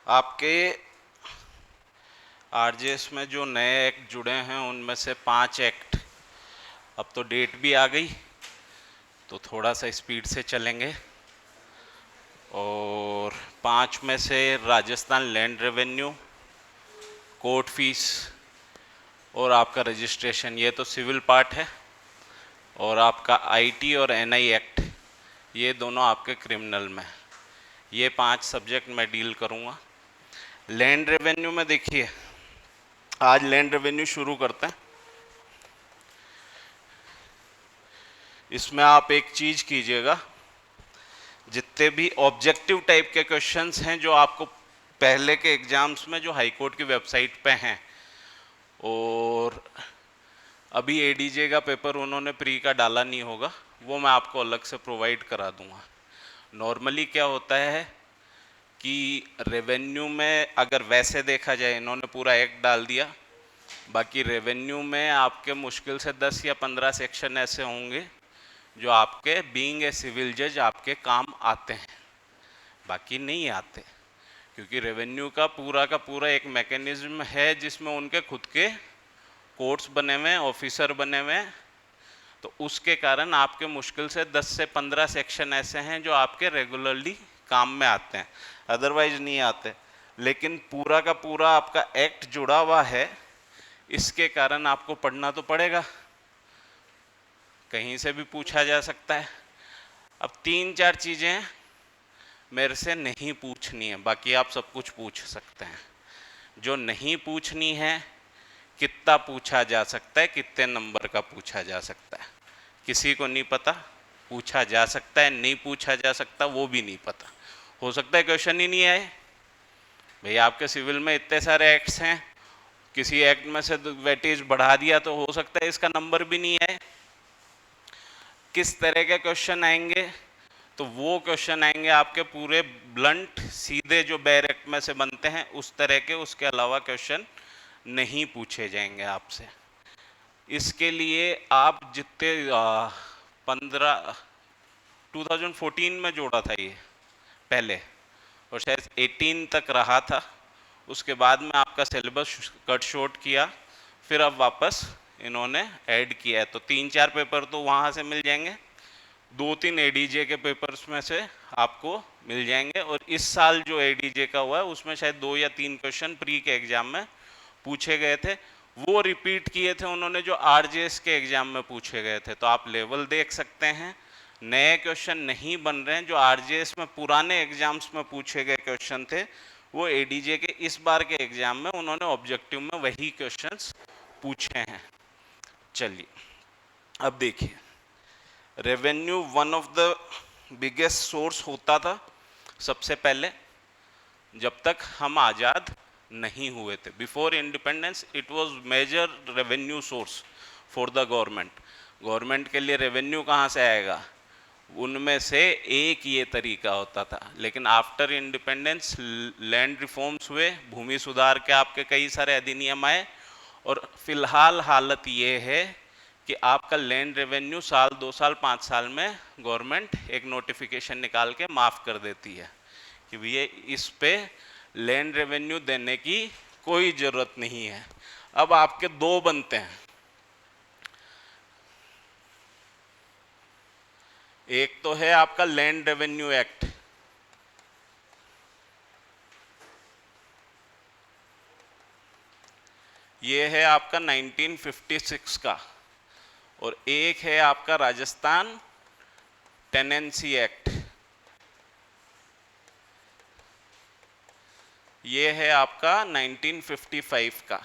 आपके आरजेएस में जो नए एक्ट जुड़े हैं उनमें से 5 एक्ट, अब तो डेट भी आ गई तो थोड़ा सा स्पीड से चलेंगे। और 5 में से Rajasthan land revenue, court fees और आपका रजिस्ट्रेशन, ये तो सिविल पार्ट है। और आपका आईटी और एनआई एक्ट, ये दोनों आपके क्रिमिनल में। ये 5 सब्जेक्ट मैं डील करूँगा। लैंड रेवेन्यू में देखिए, आज लैंड रेवेन्यू शुरू करते हैं। इसमें आप एक चीज कीजिएगा, जितने भी ऑब्जेक्टिव टाइप के क्वेश्चंस हैं जो आपको पहले के एग्जाम्स में जो हाई कोर्ट की वेबसाइट पे हैं, और अभी एडीजे का पेपर उन्होंने प्री का डाला नहीं होगा, वो मैं आपको अलग से प्रोवाइड करा दूंगा। नॉर्मली क्या होता है कि रेवेन्यू में अगर वैसे देखा जाए, इन्होंने पूरा एक्ट डाल दिया, बाकी रेवेन्यू में आपके मुश्किल से 10 या 15 सेक्शन ऐसे होंगे जो आपके बीइंग ए सिविल जज आपके काम आते हैं, बाकी नहीं आते। क्योंकि रेवेन्यू का पूरा एक मैकेनिज्म है जिसमें उनके खुद के कोर्ट्स बने हुए हैं, ऑफिसर बने हुए हैं, तो उसके कारण आपके मुश्किल से 10 से 15 सेक्शन ऐसे हैं जो आपके रेगुलरली काम में आते हैं, अदरवाइज नहीं आते। लेकिन पूरा का पूरा आपका एक्ट जुड़ा हुआ है, इसके कारण आपको पढ़ना तो पड़ेगा, कहीं से भी पूछा जा सकता है। अब 3-4 चीजें मेरे से नहीं पूछनी है, बाकी आप सब कुछ पूछ सकते हैं। जो नहीं पूछनी है, कितना पूछा जा सकता है, कितने नंबर का पूछा जा सकता है, किसी को नहीं पता। पूछा जा सकता है, नहीं पूछा जा सकता वो भी नहीं पता। हो सकता है क्वेश्चन ही नहीं आए। भाई आपके सिविल में इतने सारे एक्ट्स हैं, किसी एक्ट में से वेटेज बढ़ा दिया तो हो सकता है इसका नंबर भी नहीं आए। किस तरह के क्वेश्चन आएंगे, तो वो क्वेश्चन आएंगे आपके पूरे ब्लंट सीधे जो बेयर एक्ट में से बनते हैं उस तरह के, उसके अलावा क्वेश्चन नहीं पूछे जाएंगे आपसे। इसके लिए आप जितने 2014 में जोड़ा था ये पहले, और शायद 18 तक रहा था, उसके बाद में आपका सिलेबस कट शॉर्ट किया, फिर अब वापस इन्होंने ऐड किया है। तो 3-4 पेपर तो वहाँ से मिल जाएंगे, 2-3 एडीजे के पेपर्स में से आपको मिल जाएंगे। और इस साल जो एडीजे का हुआ है उसमें शायद 2 या 3 क्वेश्चन प्री के एग्जाम में पूछे गए थे, वो रिपीट किए थे उन्होंने जो आरजेएस के एग्जाम में पूछे गए थे। तो आप लेवल देख सकते हैं, नए क्वेश्चन नहीं बन रहे हैं। जो आरजेएस में पुराने एग्जाम्स में पूछे गए क्वेश्चन थे, वो एडीजे के इस बार के एग्जाम में उन्होंने ऑब्जेक्टिव में वही क्वेश्चंस पूछे हैं। चलिए अब देखिए, revenue one of the biggest source होता था सबसे पहले, जब तक हम आज़ाद नहीं हुए थे। Before independence it was major revenue source for the government. Government के लिए रेवेन्यू कहाँ से आएगा, उनमें से एक ये तरीका होता था। लेकिन आफ्टर इंडिपेंडेंस लैंड रिफॉर्म्स हुए, भूमि सुधार के आपके कई सारे अधिनियम आए, और फिलहाल हालत ये है कि आपका लैंड रेवेन्यू साल 2 साल 5 साल में गवर्नमेंट एक नोटिफिकेशन निकाल के माफ़ कर देती है कि भैया इस पे लैंड रेवेन्यू देने की कोई ज़रूरत नहीं है। अब आपके दो बनते हैं, एक तो है आपका लैंड रेवेन्यू एक्ट, ये है आपका 1956 का, और एक है आपका राजस्थान टेनेंसी एक्ट, ये है आपका 1955 का।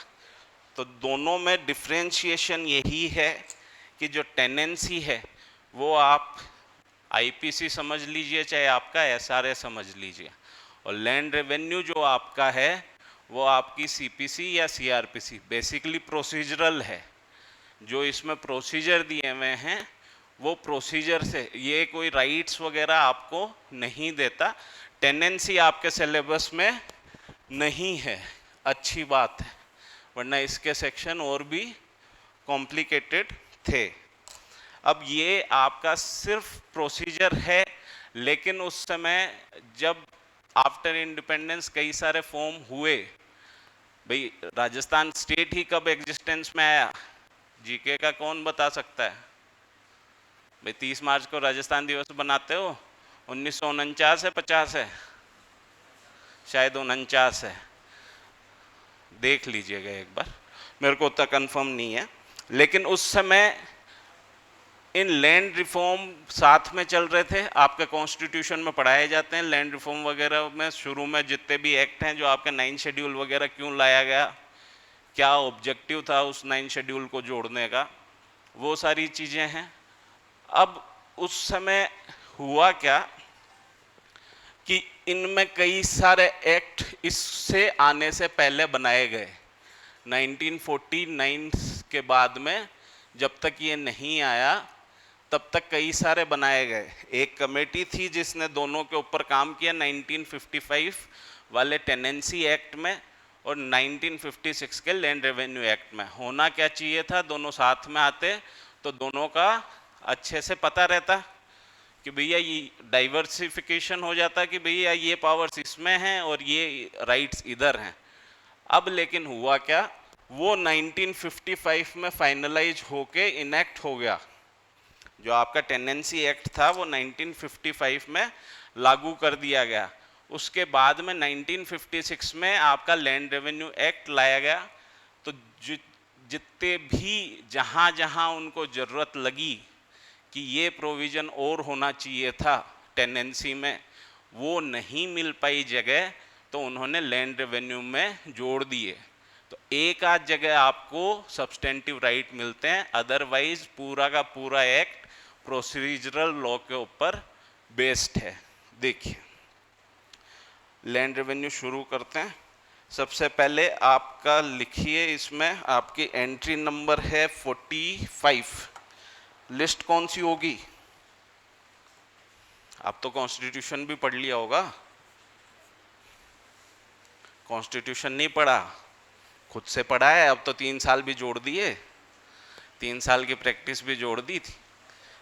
तो दोनों में डिफ्रेंशिएशन यही है कि जो टेनेंसी है वो आप आईपीसी समझ लीजिए चाहे आपका एसआरए समझ लीजिए, और लैंड रेवेन्यू जो आपका है वो आपकी सीपीसी या सीआरपीसी, बेसिकली प्रोसीजरल है। जो इसमें प्रोसीजर दिए हुए हैं वो प्रोसीजर से, ये कोई राइट्स वगैरह आपको नहीं देता। टेनेंसी आपके सिलेबस में नहीं है, अच्छी बात है, वरना इसके सेक्शन और भी कॉम्प्लिकेटेड थे। अब ये आपका सिर्फ प्रोसीजर है, लेकिन उस समय जब आफ्टर इंडिपेंडेंस कई सारे फॉर्म हुए भाई। राजस्थान स्टेट ही कब एग्जिस्टेंस में आया, जीके का कौन बता सकता है भाई? 30 मार्च को राजस्थान दिवस बनाते हो, 1949 है, 50 है, शायद 49 है, देख लीजिएगा एक बार, मेरे को उतना कंफर्म नहीं है। लेकिन उस समय इन लैंड रिफॉर्म साथ में चल रहे थे, आपके कॉन्स्टिट्यूशन में पढ़ाए जाते हैं लैंड रिफॉर्म वगैरह में। शुरू में जितने भी एक्ट हैं, जो आपके 9 शेड्यूल वगैरह क्यों लाया गया, क्या ऑब्जेक्टिव था उस 9 शेड्यूल को जोड़ने का, वो सारी चीज़ें हैं। अब उस समय हुआ क्या कि इनमें कई सारे एक्ट इससे आने से पहले बनाए गए। 1949 के बाद में जब तक ये नहीं आया तब तक कई सारे बनाए गए। एक कमेटी थी जिसने दोनों के ऊपर काम किया, 1955 वाले टेनेंसी एक्ट में और 1956 के लैंड रेवेन्यू एक्ट में। होना क्या चाहिए था, दोनों साथ में आते तो दोनों का अच्छे से पता रहता कि भैया ये डाइवर्सिफिकेशन हो जाता कि भैया ये पावर्स इसमें हैं और ये राइट्स इधर हैं। अब लेकिन हुआ क्या, वो 1955 में फाइनलाइज होके इनेक्ट हो गया। जो आपका टेनेंसी एक्ट था वो 1955 में लागू कर दिया गया। उसके बाद में 1956 में आपका लैंड रेवेन्यू एक्ट लाया गया। तो जितने भी जहाँ जहाँ उनको ज़रूरत लगी कि ये प्रोविज़न और होना चाहिए था टेनेंसी में, वो नहीं मिल पाई जगह, तो उन्होंने लैंड रेवेन्यू में जोड़ दिए। तो एक आध जगह आपको सब्सटेंटिव राइट मिलते हैं, अदरवाइज पूरा का पूरा एक्ट प्रोसीजरल लॉ के ऊपर बेस्ड है। देखिए लैंड रेवेन्यू शुरू करते हैं। सबसे पहले आपका लिखिए, इसमें आपकी एंट्री नंबर है 45। लिस्ट कौन सी होगी? आप तो कॉन्स्टिट्यूशन भी पढ़ लिया होगा। कॉन्स्टिट्यूशन नहीं पढ़ा, खुद से पढ़ा है। अब तो 3 साल भी जोड़ दिए, 3 साल की प्रैक्टिस भी जोड़ दी थी,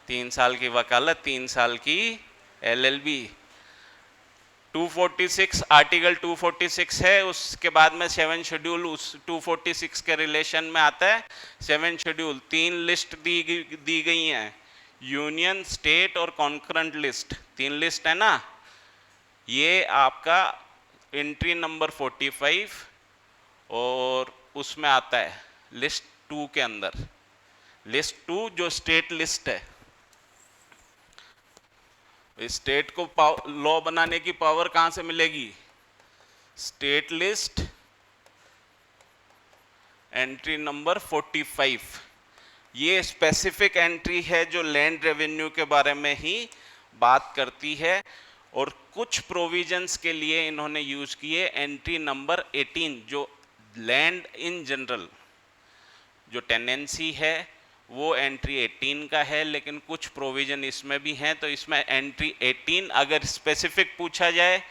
3 साल की वकालत, 3 साल की LLB। 246 आर्टिकल 246 है, उसके बाद में 7 शेड्यूल उस 246 के रिलेशन में आता है। 7 शेड्यूल 3 लिस्ट दी गई हैं, यूनियन, स्टेट और कॉन्करेंट लिस्ट, 3 लिस्ट है ना। ये आपका एंट्री नंबर 45 और उसमें आता है लिस्ट 2 के अंदर। लिस्ट 2 जो स्टेट लिस्ट है, स्टेट को लॉ बनाने की पावर कहां से मिलेगी? स्टेट लिस्ट एंट्री नंबर 45, ये स्पेसिफिक एंट्री है जो लैंड रेवेन्यू के बारे में ही बात करती है। और कुछ प्रोविजंस के लिए इन्होंने यूज किए एंट्री नंबर 18, जो लैंड इन जनरल, जो टेनेंसी है वो एंट्री 18 का है, लेकिन कुछ प्रोविजन इसमें भी हैं। तो इसमें एंट्री 18 अगर स्पेसिफिक पूछा जाए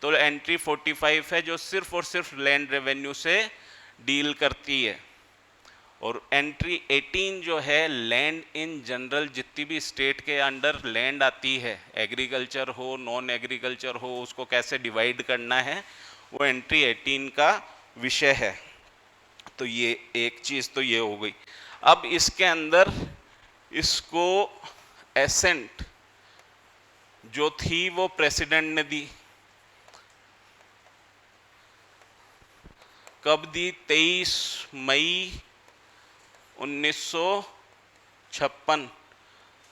तो एंट्री 45 है, जो सिर्फ और सिर्फ लैंड रेवेन्यू से डील करती है। और एंट्री 18 जो है लैंड इन जनरल, जितनी भी स्टेट के अंडर लैंड आती है, एग्रीकल्चर हो, नॉन एग्रीकल्चर हो, उसको कैसे डिवाइड करना है, वो एंट्री 18 का विषय है। तो ये एक चीज़ तो ये हो गई। अब इसके अंदर इसको एसेंट जो थी वो प्रेसिडेंट ने दी। कब दी? 23 मई 1956।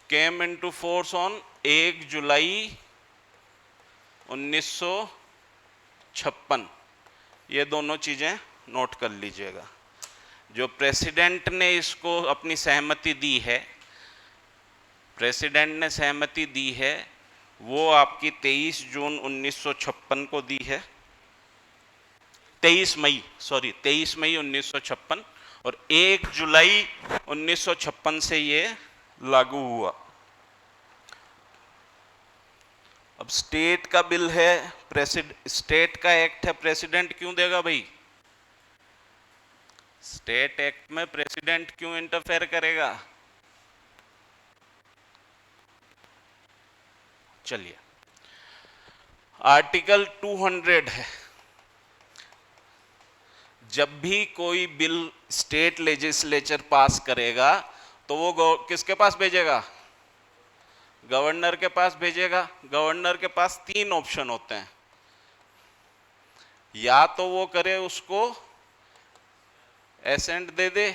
केम इनटू फोर्स ऑन 1 जुलाई 1956। ये दोनों चीज़ें नोट कर लीजिएगा। जो प्रेसिडेंट ने इसको अपनी सहमति दी है, प्रेसिडेंट ने सहमति दी है, वो आपकी 23 जून 1956 को दी है। 23 मई 1956 और 1 जुलाई 1956 से ये लागू हुआ। अब स्टेट का बिल है, स्टेट का एक्ट है, प्रेसिडेंट क्यों देगा भाई? स्टेट एक्ट में प्रेसिडेंट क्यों इंटरफेयर करेगा? चलिए आर्टिकल 200 है, जब भी कोई बिल स्टेट लेजिस्लेचर पास करेगा तो वो किसके पास भेजेगा? गवर्नर के पास भेजेगा। गवर्नर के पास 3 ऑप्शन होते हैं, या तो वो करे उसको एसेंट दे दे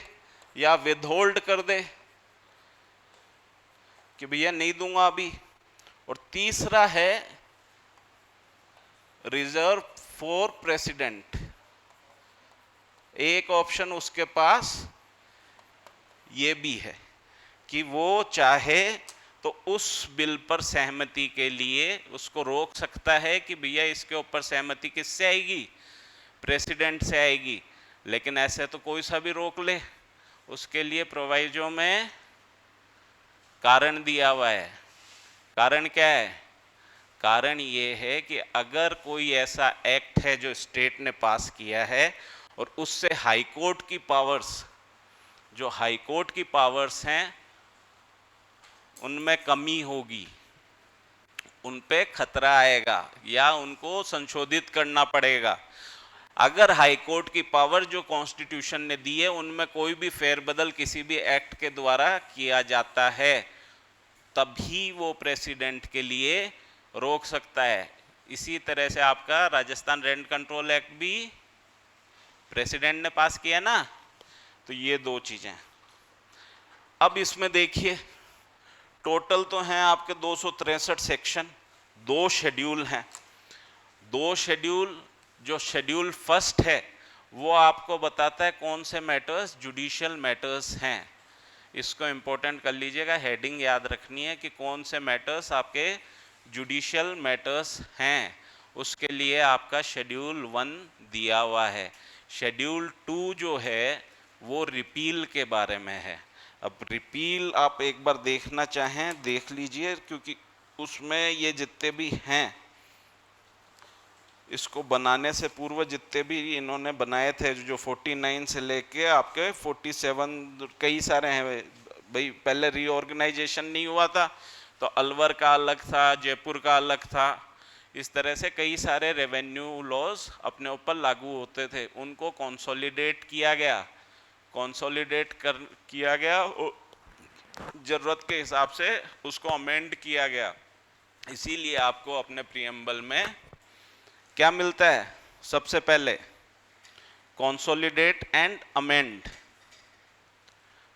या विदहोल्ड कर दे कि भैया नहीं दूंगा अभी, और तीसरा है रिजर्व फॉर प्रेसिडेंट। एक ऑप्शन उसके पास ये भी है कि वो चाहे तो उस बिल पर सहमति के लिए उसको रोक सकता है कि भैया इसके ऊपर सहमति किससे आएगी? प्रेसिडेंट से आएगी। लेकिन ऐसे तो कोई सा भी रोक ले, उसके लिए प्रोवाइजो में कारण दिया हुआ है। कारण क्या है? कारण ये है कि अगर कोई ऐसा एक्ट है जो स्टेट ने पास किया है और उससे हाई कोर्ट की पावर्स, जो हाई कोर्ट की पावर्स हैं उनमें कमी होगी, उन पे खतरा आएगा या उनको संशोधित करना पड़ेगा। अगर हाई कोर्ट की पावर जो कॉन्स्टिट्यूशन ने दी है उनमें कोई भी फेरबदल किसी भी एक्ट के द्वारा किया जाता है, तभी वो प्रेसिडेंट के लिए रोक सकता है। इसी तरह से आपका राजस्थान रेंट कंट्रोल एक्ट भी प्रेसिडेंट ने पास किया ना। तो ये 2 चीजें। अब इसमें देखिए, टोटल तो हैं आपके 263 सेक्शन, 2 शेड्यूल हैं। 2 शेड्यूल, जो शेड्यूल फर्स्ट है वो आपको बताता है कौन से मैटर्स जुडिशियल मैटर्स हैं। इसको इंपॉर्टेंट कर लीजिएगा, हेडिंग याद रखनी है कि कौन से मैटर्स आपके जुडिशियल मैटर्स हैं। उसके लिए आपका शेड्यूल 1 दिया हुआ है। शेड्यूल 2 जो है वो रिपील के बारे में है। अब रिपील आप एक बार देखना चाहें देख लीजिए, क्योंकि उसमें ये जितने भी हैं, इसको बनाने से पूर्व जितने भी इन्होंने बनाए थे, जो 49 से लेके आपके 47 कई सारे हैं भाई। पहले रीऑर्गेनाइजेशन नहीं हुआ था तो अलवर का अलग था, जयपुर का अलग था। इस तरह से कई सारे रेवेन्यू लॉज अपने ऊपर लागू होते थे, उनको कंसोलिडेट किया गया। कंसोलिडेट किया गया, जरूरत के हिसाब से उसको अमेंड किया गया। इसीलिए आपको अपने प्रीएम्बल में क्या मिलता है? सबसे पहले कंसोलिडेट एंड अमेंड।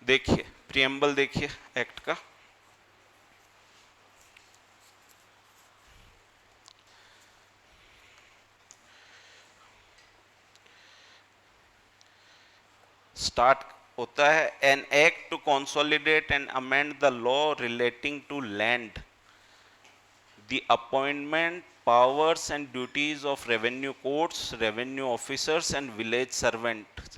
देखिए प्रीएम्बल देखिए एक्ट का, स्टार्ट होता है an act to consolidate and amend the law relating to land, the appointment powers and duties of revenue courts, revenue officers and village servants,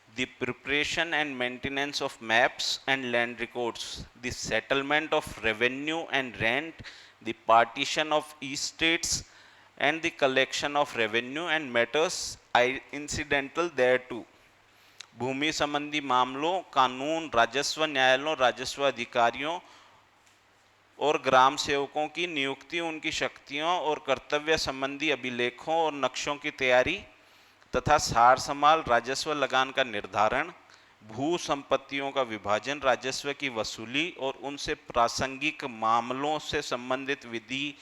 the preparation and maintenance of maps and land records, the settlement of revenue and rent, the partition of estates and the collection of revenue and matters incidental thereto, भूमि संबंधी मामलों, कानून, राजस्व न्यायालयों, राजस्व अधिकारियों और ग्राम सेवकों की नियुक्ति, उनकी शक्तियों और कर्तव्य संबंधी अभिलेखों और नक्शों की तैयारी तथा सार संभाल, राजस्व लगान का निर्धारण, भू संपत्तियों का विभाजन, राजस्व की वसूली और उनसे प्रासंगिक मामलों से संबंधित विधि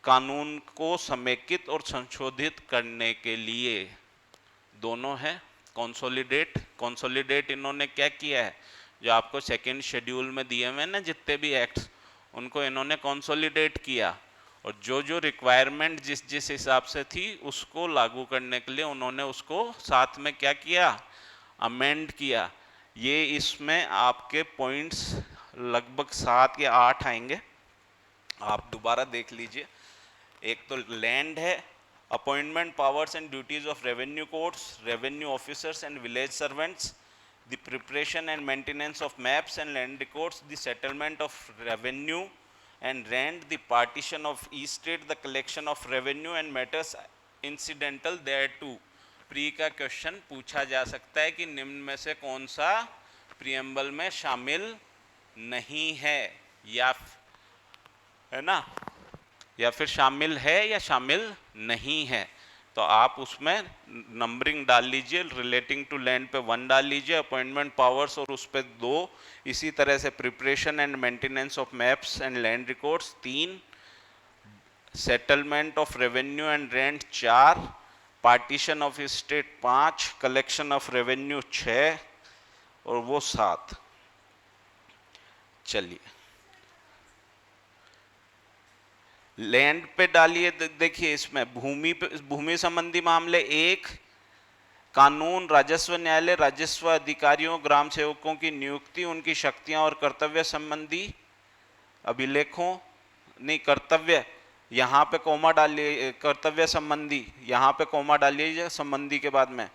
कानून को समेकित और संशोधित करने के लिए दोनों है। कंसोलिडेट इन्होंने क्या किया है? जो आपको सेकेंड शेड्यूल में दिए हुए ना जितने भी एक्ट्स, उनको इन्होंने कंसोलिडेट किया, और जो जो रिक्वायरमेंट जिस जिस हिसाब से थी उसको लागू करने के लिए उन्होंने उसको साथ में क्या किया? अमेंड किया। ये इसमें आपके पॉइंट्स लगभग 7 या 8 आएंगे, आप दोबारा देख लीजिए। एक तो लैंड है, appointment powers and duties of revenue courts, revenue officers and village servants, the preparation and maintenance of maps and land records, the settlement of revenue and rent, the partition of estate, the collection of revenue and matters incidental thereto। Pre का question पूछा जा सकता है कि निम्न में से कौन सा प्रीएम्बल में शामिल नहीं है, या है ना, या फिर शामिल है या शामिल नहीं है। तो आप उसमें नंबरिंग डाल लीजिए, रिलेटिंग टू लैंड पे 1 डाल लीजिए, अपॉइंटमेंट पावर्स और उस पे 2, इसी तरह से preparation and maintenance of maps and land records 3, settlement of revenue and rent 4, partition of state 5, collection of revenue 6 और वो 7। चलिए लैंड पे डालिए, देखिए इसमें भूमि संबंधी मामले 1, कानून, राजस्व न्यायालय, राजस्व अधिकारियों, ग्राम सेवकों की नियुक्ति, उनकी शक्तियां और कर्तव्य संबंधी अभिलेखों, नहीं कर्तव्य, यहाँ पे कोमा डालिए, कर्तव्य संबंधी यहाँ पे कोमा डालिए संबंधी के बाद में।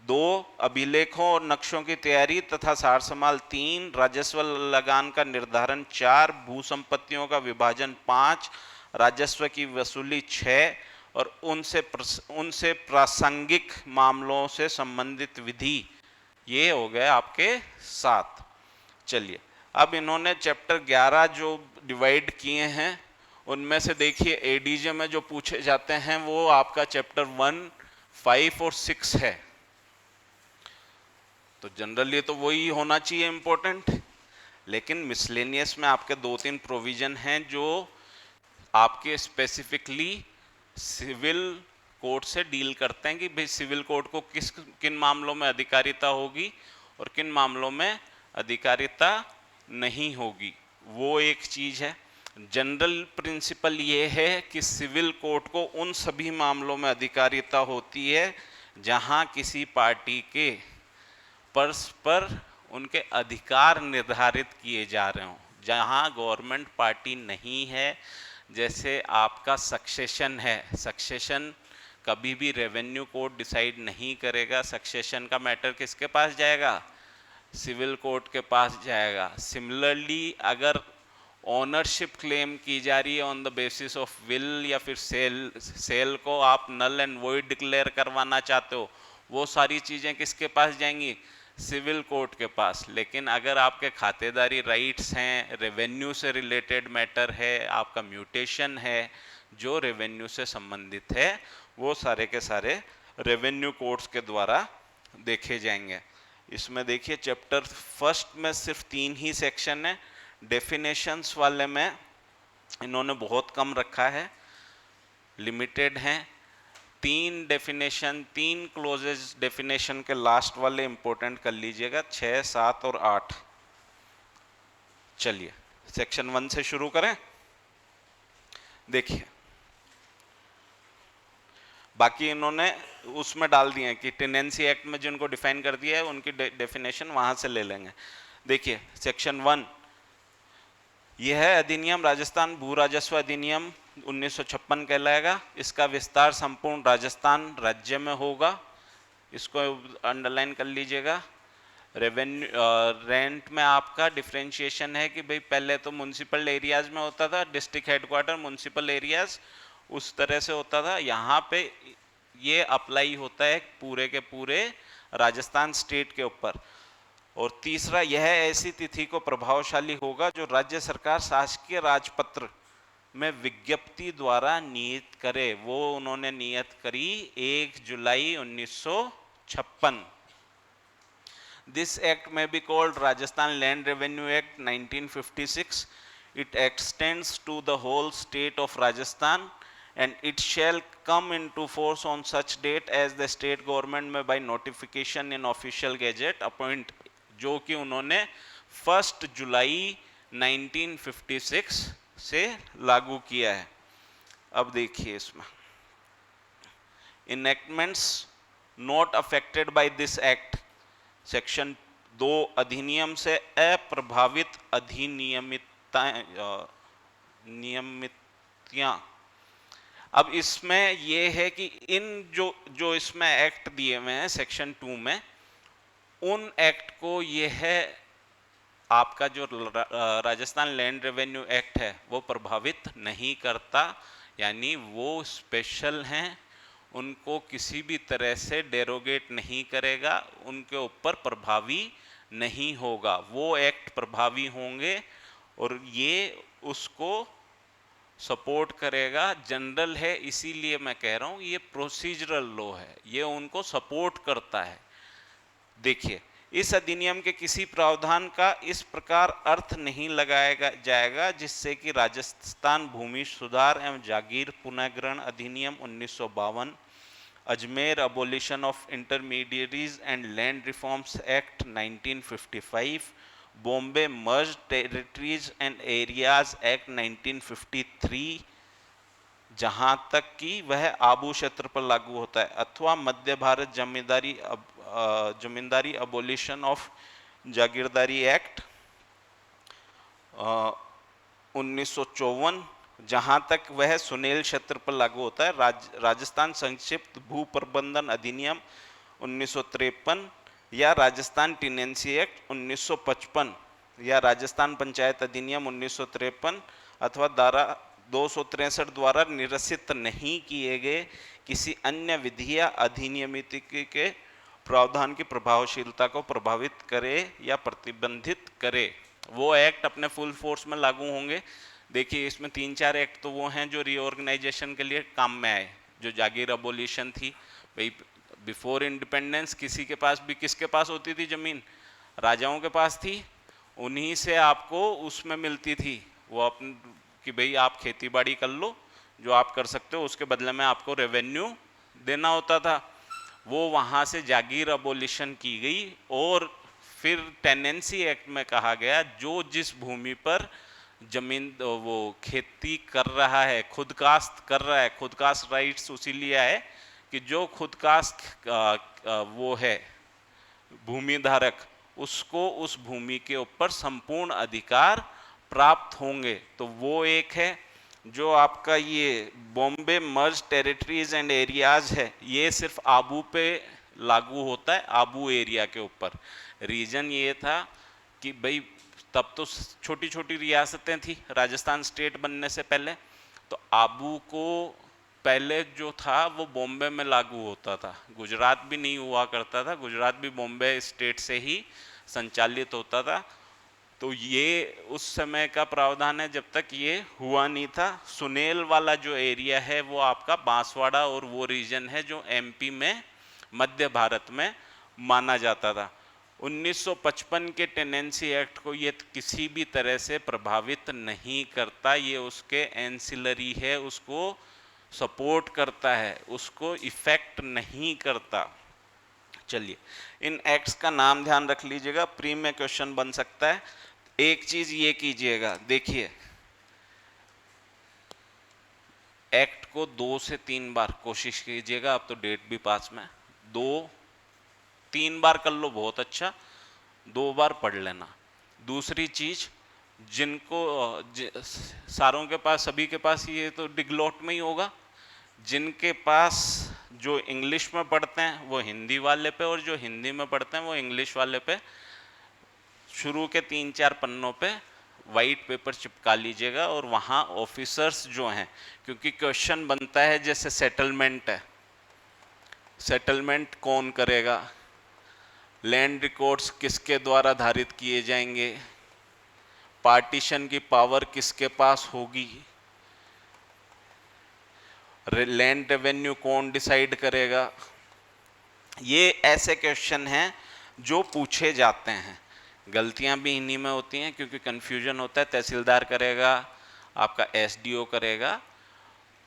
2, अभिलेखों और नक्शों की तैयारी तथा सार संभाल 3, राजस्व लगान का निर्धारण 4, भू संपत्तियों का विभाजन 5, राजस्व की वसूली 6 और उनसे प्रासंगिक मामलों से संबंधित विधि, ये हो गए आपके 7। चलिए अब इन्होंने चैप्टर 11 जो डिवाइड किए हैं उनमें से देखिए एडीजे में जो पूछे जाते हैं वो आपका चैप्टर 1, 5 और 6 है। तो जनरली तो वही होना चाहिए इंपॉर्टेंट, लेकिन मिसलेनियस में आपके 2-3 प्रोविजन हैं जो आपके स्पेसिफिकली सिविल कोड से डील करते हैं कि भाई सिविल कोड को किन मामलों में अधिकारिता होगी और किन मामलों में अधिकारिता नहीं होगी, वो एक चीज है। जनरल प्रिंसिपल ये है कि सिविल कोड को उन सभी मामलों में अधिकारिता होती है जहां किसी पार्टी के परस्पर उनके अधिकार निर्धारित किए जा रहे हों, जहां गवर्नमेंट पार्टी नहीं है। जैसे आपका सक्सेशन है, सक्सेशन कभी भी रेवेन्यू कोड डिसाइड नहीं करेगा, सक्सेशन का मैटर किसके पास जाएगा, सिविल कोर्ट के पास जाएगा। सिमिलरली अगर ओनरशिप क्लेम की जा रही है on the basis of will या फिर सेल को आप नल एंड वॉइड डिक्लेयर करवाना चाहते हो, वो सारी चीज़ें किसके पास जाएंगी, सिविल कोर्ट के पास। लेकिन अगर आपके खातेदारी राइट्स हैं, रेवेन्यू से रिलेटेड मैटर है, आपका म्यूटेशन है जो रेवेन्यू से संबंधित है, वो सारे के सारे रेवेन्यू कोर्ट्स के द्वारा देखे जाएंगे। इसमें देखिए चैप्टर 1 में सिर्फ 3 ही सेक्शन है, डेफिनेशंस वाले में इन्होंने बहुत कम रखा है, लिमिटेड हैं। 3 डेफिनेशन, 3 क्लोजेज डेफिनेशन के लास्ट वाले इंपॉर्टेंट कर लीजिएगा, 6, 7 और 8। चलिए सेक्शन 1 से शुरू करें। देखिए बाकी इन्होंने उसमें डाल दिए हैं कि टेनेंसी एक्ट में जिनको डिफाइन कर दिया है उनकी डेफिनेशन वहां से ले लेंगे। देखिए सेक्शन 1, यह है अधिनियम राजस्थान भू राजस्व अधिनियम 1956 कहलाएगा। इसका विस्तार संपूर्ण राजस्थान राज्य में होगा, इसको अंडरलाइन कर लीजिएगा। रेवेन्यू रेंट में आपका डिफरेंशिएशन है कि भाई पहले तो म्यूनसिपल एरियाज में होता था, डिस्ट्रिक्ट हेडक्वार्टर म्यूनसिपल एरियाज उस तरह से होता था, यहाँ पे ये अप्लाई होता है पूरे के पूरे राजस्थान स्टेट के ऊपर। और तीसरा, यह ऐसी तिथि को प्रभावशाली होगा जो राज्य सरकार शासकीय राजपत्र में विज्ञप्ति द्वारा नियत करे। वो उन्होंने नियत करी 1 जुलाई 1956। This act may be called Rajasthan Land Revenue Act 1956. It extends to the whole state of Rajasthan and it shall come into force on such date as the state government may by notification in official gazette appoint, जो कि उन्होंने 1 जुलाई 1956 से लागू किया है। अब देखिए इसमें enactments not affected by this act, section 2 अधिनियम से अप्रभावित नियमितियां। अब इसमें यह है कि इन जो इसमें एक्ट दिए हुए हैं सेक्शन 2 में, उन एक्ट को यह है आपका जो राजस्थान लैंड रेवेन्यू एक्ट है वो प्रभावित नहीं करता, यानी वो स्पेशल हैं, उनको किसी भी तरह से डेरोगेट नहीं करेगा, उनके ऊपर प्रभावी नहीं होगा। वो एक्ट प्रभावी होंगे और ये उसको सपोर्ट करेगा, जनरल है इसीलिए मैं कह रहा हूं ये प्रोसीजरल लॉ है, ये उनको सपोर्ट करता है। देखिए, इस अधिनियम के किसी प्रावधान का इस प्रकार अर्थ नहीं लगाया जाएगा जिससे कि राजस्थान भूमि सुधार एवं जागीर पुनर्ग्रहण अधिनियम 1952, Ajmer abolition of intermediaries and land reforms act 1955, Bombay merge territories and areas act 1953, जहां तक कि वह आबू क्षेत्र पर लागू होता है, अथवा मध्य भारत जमींदारी अबोलिशन ऑफ जागीरदारी एक्ट 1954, जहां तक वह सुनेल क्षेत्र पर लागू होता है, राजस्थान संक्षिप्त भू प्रबंधन अधिनियम 1953, या राजस्थान टेनेंसी एक्ट 1955, या राजस्थान पंचायत अधिनियम 1953, अथवा धारा 263 द्वारा निरसित नहीं किए गए किसी अन्य विधि या अधिनियमित के प्रावधान की प्रभावशीलता को प्रभावित करे या प्रतिबंधित करे। वो एक्ट अपने फुल फोर्स में लागू होंगे। देखिए, इसमें 3-4 एक्ट तो वो हैं जो रीऑर्गेनाइजेशन के लिए काम में आए। जो जागीर अबोलिशन थी, भाई बिफोर इंडिपेंडेंस किसी के पास भी, किसके पास होती थी जमीन? राजाओं के पास थी, उन्हीं से आपको उसमें मिलती थी वो अपन कि भाई आप खेती बाड़ी कर लो, जो आप कर सकते हो, उसके बदले में आपको रेवेन्यू देना होता था। वो वहाँ से जागीर अबोलिशन की गई और फिर टेनेंसी एक्ट में कहा गया जो जिस भूमि पर जमीन वो खेती कर रहा है, खुदकास्ट कर रहा है, खुदकास्ट राइट्स उसी लिए है कि जो खुदकास्ट वो है भूमि धारक, उसको उस भूमि के ऊपर संपूर्ण अधिकार प्राप्त होंगे। तो वो एक है। जो आपका ये Bombay merge territories and areas है, ये सिर्फ आबू पे लागू होता है, आबू एरिया के ऊपर। रीजन ये था कि भाई तब तो छोटी छोटी रियासतें थी राजस्थान स्टेट बनने से पहले, तो आबू को पहले जो था वो बॉम्बे में लागू होता था, गुजरात भी नहीं हुआ करता था, गुजरात भी बॉम्बे स्टेट से ही संचालित होता था। तो ये उस समय का प्रावधान है, जब तक ये हुआ नहीं था। सुनेल वाला जो एरिया है वो आपका बांसवाड़ा और वो रीजन है जो एमपी में, मध्य भारत में माना जाता था। 1955 के टेनेंसी एक्ट को ये किसी भी तरह से प्रभावित नहीं करता, ये उसके एंसिलरी है, उसको सपोर्ट करता है, उसको इफेक्ट नहीं करता। चलिए, इन एक्ट्स का नाम ध्यान रख लीजिएगा, प्री में क्वेश्चन बन सकता है। एक चीज ये कीजिएगा, देखिए एक्ट को 2 से 3 बार कोशिश कीजिएगा। अब तो डेट भी पास में, 2-3 बार कर लो बहुत अच्छा, 2 बार पढ़ लेना। दूसरी चीज, जिनको सारों के पास, सभी के पास ये तो डिगलॉट में ही होगा, जिनके पास जो इंग्लिश में पढ़ते हैं वो हिंदी वाले पे, और जो हिंदी में पढ़ते हैं वो इंग्लिश वाले पे शुरू के 3-4 पन्नों पे वाइट पेपर चिपका लीजिएगा। और वहाँ ऑफिसर्स जो हैं, क्योंकि क्वेश्चन बनता है जैसे सेटलमेंट है, सेटलमेंट कौन करेगा, लैंड रिकॉर्ड्स किसके द्वारा धारित किए जाएंगे, पार्टीशन की पावर किसके पास होगी, लैंड रेवेन्यू कौन डिसाइड करेगा। ये ऐसे क्वेश्चन हैं जो पूछे जाते हैं। गलतियां भी इन्हीं में होती हैं क्योंकि कंफ्यूजन होता है। तहसीलदार करेगा, आपका एसडीओ करेगा,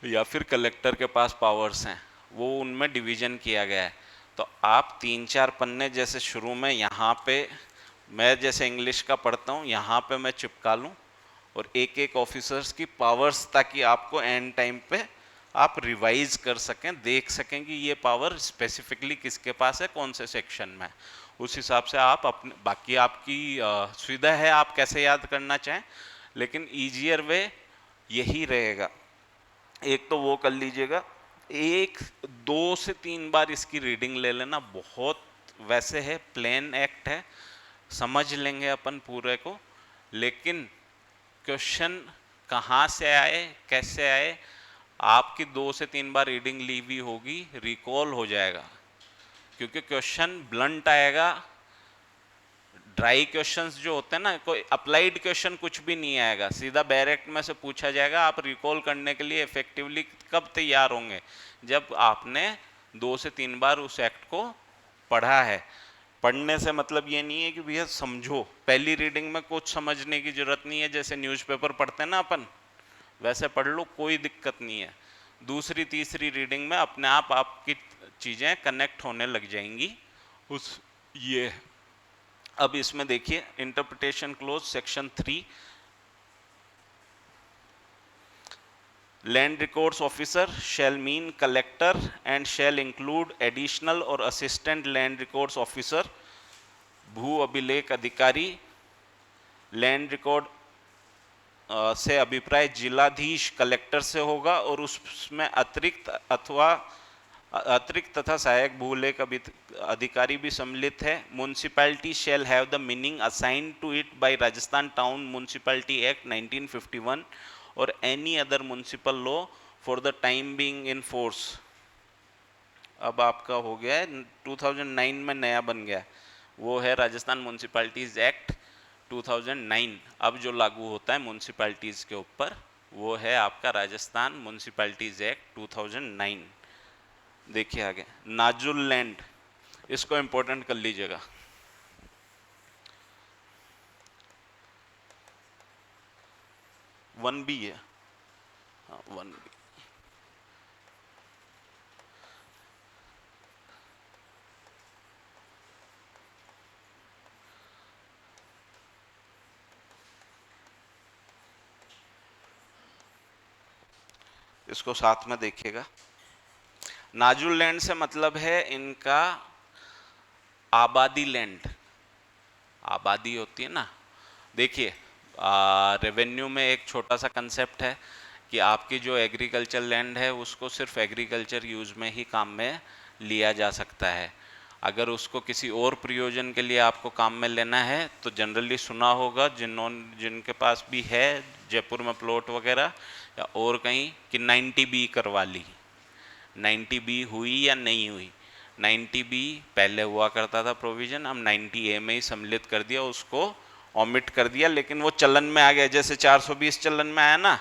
या फिर कलेक्टर के पास पावर्स हैं, वो उनमें डिवीजन किया गया है। तो आप 3-4 पन्ने जैसे शुरू में यहाँ पे, मैं जैसे इंग्लिश का पढ़ता हूँ यहाँ पे मैं चिपका लूँ, और एक एक ऑफिसर्स की पावर्स, ताकि आपको एंड टाइम पे आप रिवाइज कर सकें, देख सकें कि ये पावर स्पेसिफिकली किसके पास है, कौन से सेक्शन में। उस हिसाब से आप अपने, बाकी आपकी सुविधा है, आप कैसे याद करना चाहें, लेकिन ईजियर वे यही रहेगा। एक तो वो कर लीजिएगा, 1-2 से 3 बार इसकी रीडिंग ले लेना। बहुत वैसे है, प्लेन एक्ट है, समझ लेंगे अपन पूरे को, लेकिन क्वेश्चन कहाँ से आए, कैसे आए, आपकी 2 से 3 बार रीडिंग ली हुई होगी, रिकॉल हो जाएगा। क्योंकि क्वेश्चन ब्लंट आएगा, ड्राई क्वेश्चंस जो होते हैं ना, कोई अप्लाइड क्वेश्चन कुछ भी नहीं आएगा, सीधा डायरेक्ट में से पूछा जाएगा। आप रिकॉल करने के लिए इफेक्टिवली कब तैयार होंगे? जब आपने 2 से 3 बार उस एक्ट को पढ़ा है। पढ़ने से मतलब ये नहीं है कि भैया समझो, पहली रीडिंग में कुछ समझने की जरूरत नहीं है, जैसे न्यूज़पेपर पढ़ते हैं ना अपन, वैसे पढ़ लो, कोई दिक्कत नहीं है। दूसरी तीसरी रीडिंग में अपने आप आपकी चीज़ें कनेक्ट होने लग जाएंगी उस ये। अब इसमें देखिए interpretation close section 3, land records officer shall mean collector and shall include additional और असिस्टेंट लैंड रिकॉर्ड्स ऑफिसर, भू अभिलेख अधिकारी। लैंड रिकॉर्ड से अभिप्राय जिलाधीश कलेक्टर से होगा और उसमें अतिरिक्त तथा सहायक भूलेख अधिकारी भी सम्मिलित है। Municipality shall have the meaning assigned to it by Rajasthan town municipality act 1951 और any other municipal law for the time being in force. अब आपका हो गया है 2009 में नया बन गया, वो है राजस्थान म्युनिसिपैलिटीज एक्ट 2009। अब जो लागू होता है म्युनिसिपैलिटीज के ऊपर वो है आपका राजस्थान म्युनिसिपैलिटीज एक्ट 2009। देखिए आगे नाजुल लैंड, इसको इंपॉर्टेंट कर लीजिएगा। वन बी है, हाँ 1B। इसको साथ में देखिएगा। नाजुल लैंड से मतलब है इनका आबादी लैंड, आबादी होती है ना। देखिए रेवेन्यू में एक छोटा सा कंसेप्ट है कि आपकी जो एग्रीकल्चर लैंड है उसको सिर्फ एग्रीकल्चर यूज में ही काम में लिया जा सकता है। अगर उसको किसी और प्रयोजन के लिए आपको काम में लेना है तो जनरली सुना होगा जिनके पास भी है जयपुर में प्लॉट वगैरह या और कहीं कि 90B करवा ली। 90B हुई या नहीं हुई? 90B पहले हुआ करता था प्रोविजन, अब 90A में ही सम्मिलित कर दिया, उसको ऑमिट कर दिया, लेकिन वो चलन में आ गया। जैसे 420 चलन में आया ना,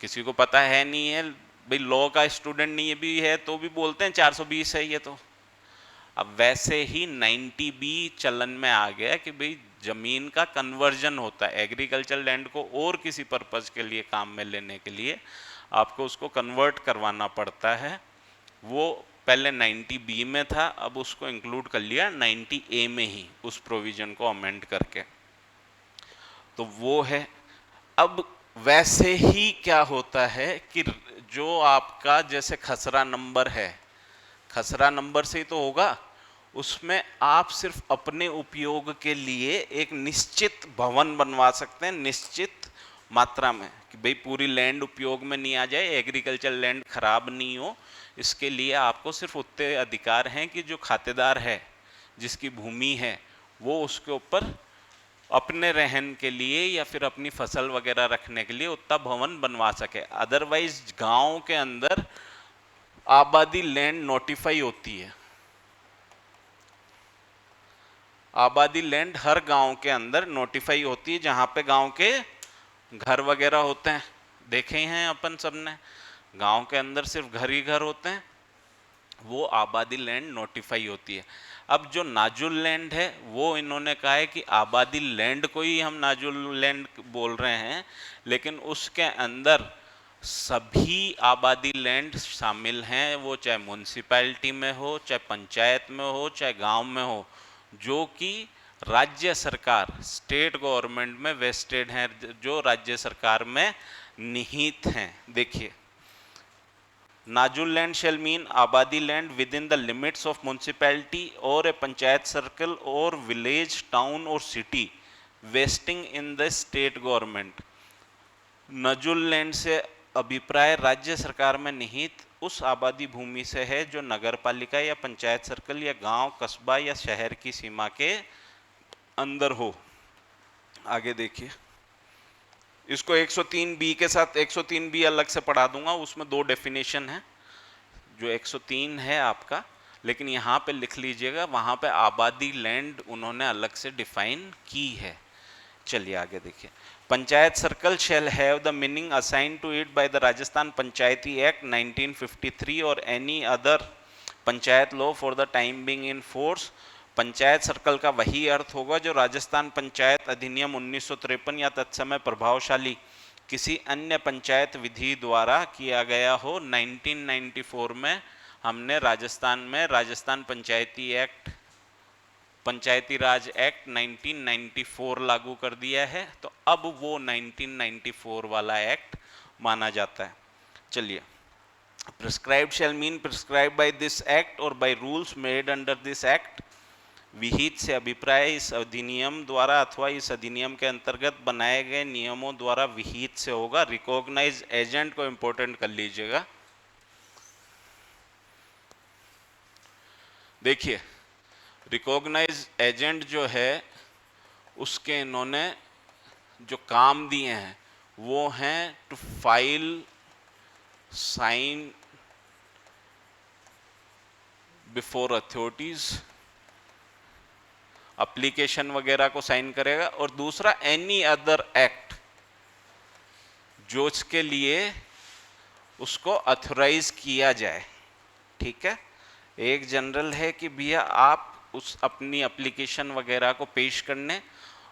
किसी को पता है नहीं है भाई, लॉ का स्टूडेंट नहीं है भी है तो भी बोलते हैं 420 है ये तो। अब वैसे ही 90B चलन में आ गया कि भाई जमीन का कन्वर्जन होता है, एग्रीकल्चर लैंड को और किसी पर्पज के लिए काम में लेने के लिए आपको उसको कन्वर्ट करवाना पड़ता है। वो पहले 90B में था, अब उसको इंक्लूड कर लिया 90A में ही, उस प्रोविजन को अमेंड करके। तो वो है। अब वैसे ही क्या होता है कि जो आपका जैसे खसरा नंबर है, खसरा नंबर से ही तो होगा, उसमें आप सिर्फ अपने उपयोग के लिए एक निश्चित भवन बनवा सकते हैं, निश्चित मात्रा में, कि भाई पूरी लैंड उपयोग में नहीं आ जाए, एग्रीकल्चर लैंड खराब नहीं हो। इसके लिए आपको सिर्फ उतने अधिकार हैं कि जो खातेदार है, जिसकी भूमि है, वो उसके ऊपर अपने रहन के लिए या फिर अपनी फसल वगैरह रखने के लिए उतना भवन बनवा सके। अदरवाइज गांव के अंदर आबादी लैंड नोटिफाई होती है, आबादी लैंड हर गांव के अंदर नोटिफाई होती है, जहां पे गांव के घर वगैरह होते हैं, देखे हैं अपन सबने, गांव के अंदर सिर्फ घर ही घर होते हैं, वो आबादी लैंड नोटिफाई होती है। अब जो नाजुल लैंड है वो इन्होंने कहा है कि आबादी लैंड को ही हम नाजुल लैंड बोल रहे हैं, लेकिन उसके अंदर सभी आबादी लैंड शामिल हैं, वो चाहे म्यूनसिपैलिटी में हो, चाहे पंचायत में हो, चाहे गांव में हो, जो कि राज्य सरकार स्टेट गवर्नमेंट में वेस्टेड हैं, जो राज्य सरकार में निहित हैं। देखिए nazul land shall mean abadi land within the limits of municipality और ए पंचायत सर्कल और विलेज टाउन और city vesting in the state government. नजुल लैंड से अभिप्राय राज्य सरकार में निहित उस आबादी भूमि से है जो नगर पालिका या पंचायत सर्कल या गांव कस्बा या शहर की सीमा के अंदर हो। आगे देखिए, इसको 103B के साथ 103B अलग से पढ़ा दूंगा, उसमें 2 डेफिनेशन है। जो 103 है आपका लेकिन यहाँ पे लिख लीजिएगा, वहाँ पे आबादी लैंड उन्होंने अलग से डिफाइन की है। चलिए आगे देखिए। Panchayat circle shall have the meaning assigned to it by the Rajasthan Panchayati act 1953 और any other panchayat law for the time being in force. Panchayat circle का वही अर्थ होगा जो राजस्थान पंचायत अधिनियम 1953 या तत्समय प्रभावशाली किसी अन्य पंचायत विधि द्वारा किया गया हो। 1994 में हमने राजस्थान में राजस्थान पंचायती राज एक्ट 1994 लागू कर दिया है, तो अब वो 1994 वाला एक्ट माना जाता है। चलिए, prescribed shall mean prescribe by this act और by rules made under this act. विहित से अभिप्राय इस अधिनियम द्वारा अथवा इस अधिनियम के अंतर्गत बनाए गए नियमों द्वारा विहित से होगा। रिकॉग्नाइज एजेंट को इंपॉर्टेंट कर लीजिएगा। देखिए, रिकॉग्नाइज एजेंट जो है उसके इन्होंने जो काम दिए हैं वो हैं to file, sign before authorities, application वगैरह को साइन करेगा, और दूसरा एनी अदर एक्ट जो इसके लिए उसको अथोराइज किया जाए। ठीक है, एक जनरल है कि भैया आप उस अपनी एप्लीकेशन वगैरह को पेश करने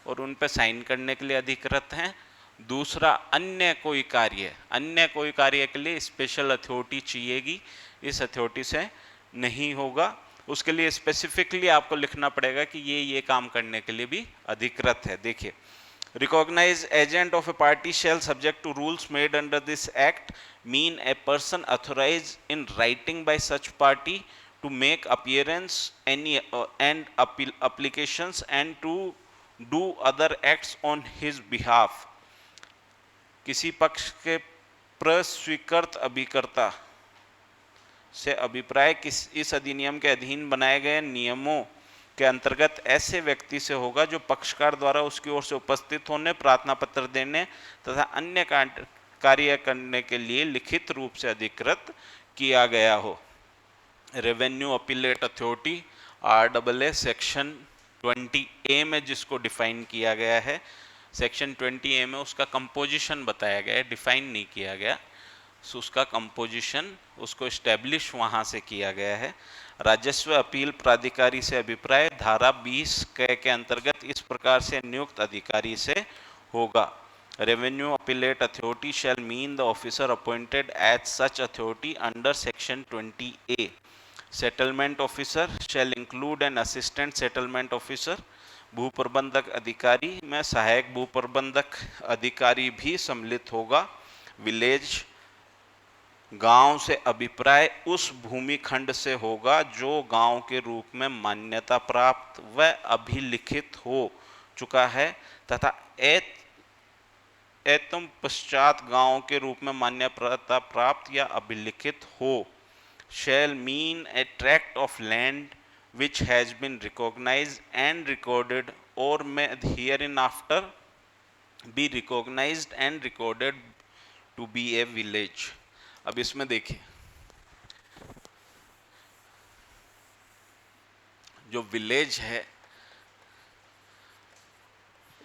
और उन पे साइन करने के लिए अधिकृत हैं। दूसरा अन्य कोई कार्य के लिए स्पेशल अथॉरिटी चाहिएगी, इस अथॉरिटी से नहीं होगा। उसके लिए स्पेसिफिकली आपको लिखना पड़ेगा कि ये काम करने के लिए भी अधिकृत है। देखिए, recognise agent of a party shall subject to rules made under this act mean a person authorise in writing by such party to make appearance and applications and to do other acts on his behalf। किसी पक्ष के प्रस्वीकृत अभिकर्ता से अभिप्राय इस अधिनियम के अधीन बनाए गए नियमों के अंतर्गत ऐसे व्यक्ति से होगा जो पक्षकार द्वारा उसकी ओर से उपस्थित होने, प्रार्थना पत्र देने तथा अन्य कार्य करने के लिए लिखित रूप से अधिकृत किया गया हो। Revenue appellate authority RAA section 20A में जिसको डिफाइन किया गया है, सेक्शन 20A में उसका कंपोजिशन बताया गया है, डिफाइन नहीं किया गया। सो उसका कंपोजिशन उसको इस्टेब्लिश वहाँ से किया गया है। राजस्व अपील प्राधिकारी से अभिप्राय धारा 20 के अंतर्गत इस प्रकार से नियुक्त अधिकारी से होगा। Revenue appellate authority shall mean the officer appointed as such authority under section 20A। Settlement officer shall include an assistant settlement officer. भूप्रबंधक अधिकारी में सहायक भूप्रबंधक अधिकारी भी सम्मिलित होगा। विलेज गांव से अभिप्राय उस भूमि खंड से होगा जो गांव के रूप में मान्यता प्राप्त व अभिलिखित हो चुका है तथा एतम पश्चात गांव के रूप में मान्यता प्राप्त या अभिलिखित हो। shall mean a tract of land which has been recognized and recorded or may hereinafter be recognized and recorded to be a village। अब इसमें देखिए, जो विलेज है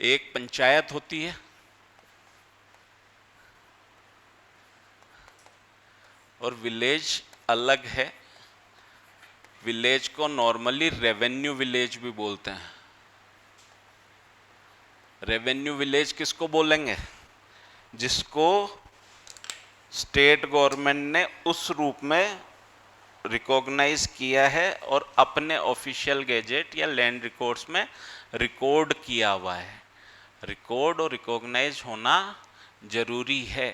एक पंचायत होती है और विलेज अलग है। विलेज को नॉर्मली रेवेन्यू विलेज भी बोलते हैं। रेवेन्यू विलेज किसको बोलेंगे? जिसको स्टेट गवर्नमेंट ने उस रूप में रिकॉग्नाइज किया है और अपने ऑफिशियल गैजेट या लैंड रिकॉर्ड्स में रिकॉर्ड किया हुआ है। रिकॉर्ड और रिकॉग्नाइज होना जरूरी है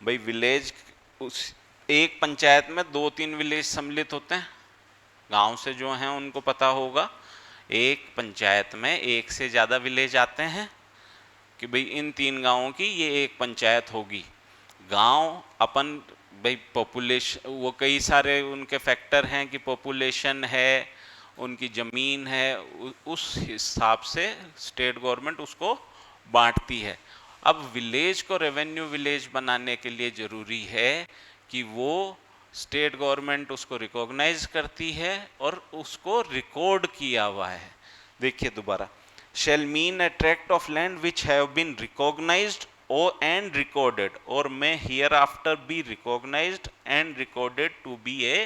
भाई। विलेज उस एक पंचायत में 2-3 विलेज सम्मिलित होते हैं, गांव से जो हैं उनको पता होगा। एक पंचायत में एक से ज़्यादा विलेज आते हैं कि भाई इन 3 गांवों की ये एक पंचायत होगी। गांव अपन भाई पॉपुलेशन, वो कई सारे उनके फैक्टर हैं कि पॉपुलेशन है, उनकी ज़मीन है, उस हिसाब से स्टेट गवर्नमेंट उसको बांटती है। अब विलेज को रेवेन्यू विलेज बनाने के लिए ज़रूरी है कि वो स्टेट गवर्नमेंट उसको रिकॉग्नाइज करती है और उसको रिकॉर्ड किया हुआ है। देखिए दोबारा, shall mean a tract of land which have been recognized or and recorded or may hereafter be recognized and recorded to be a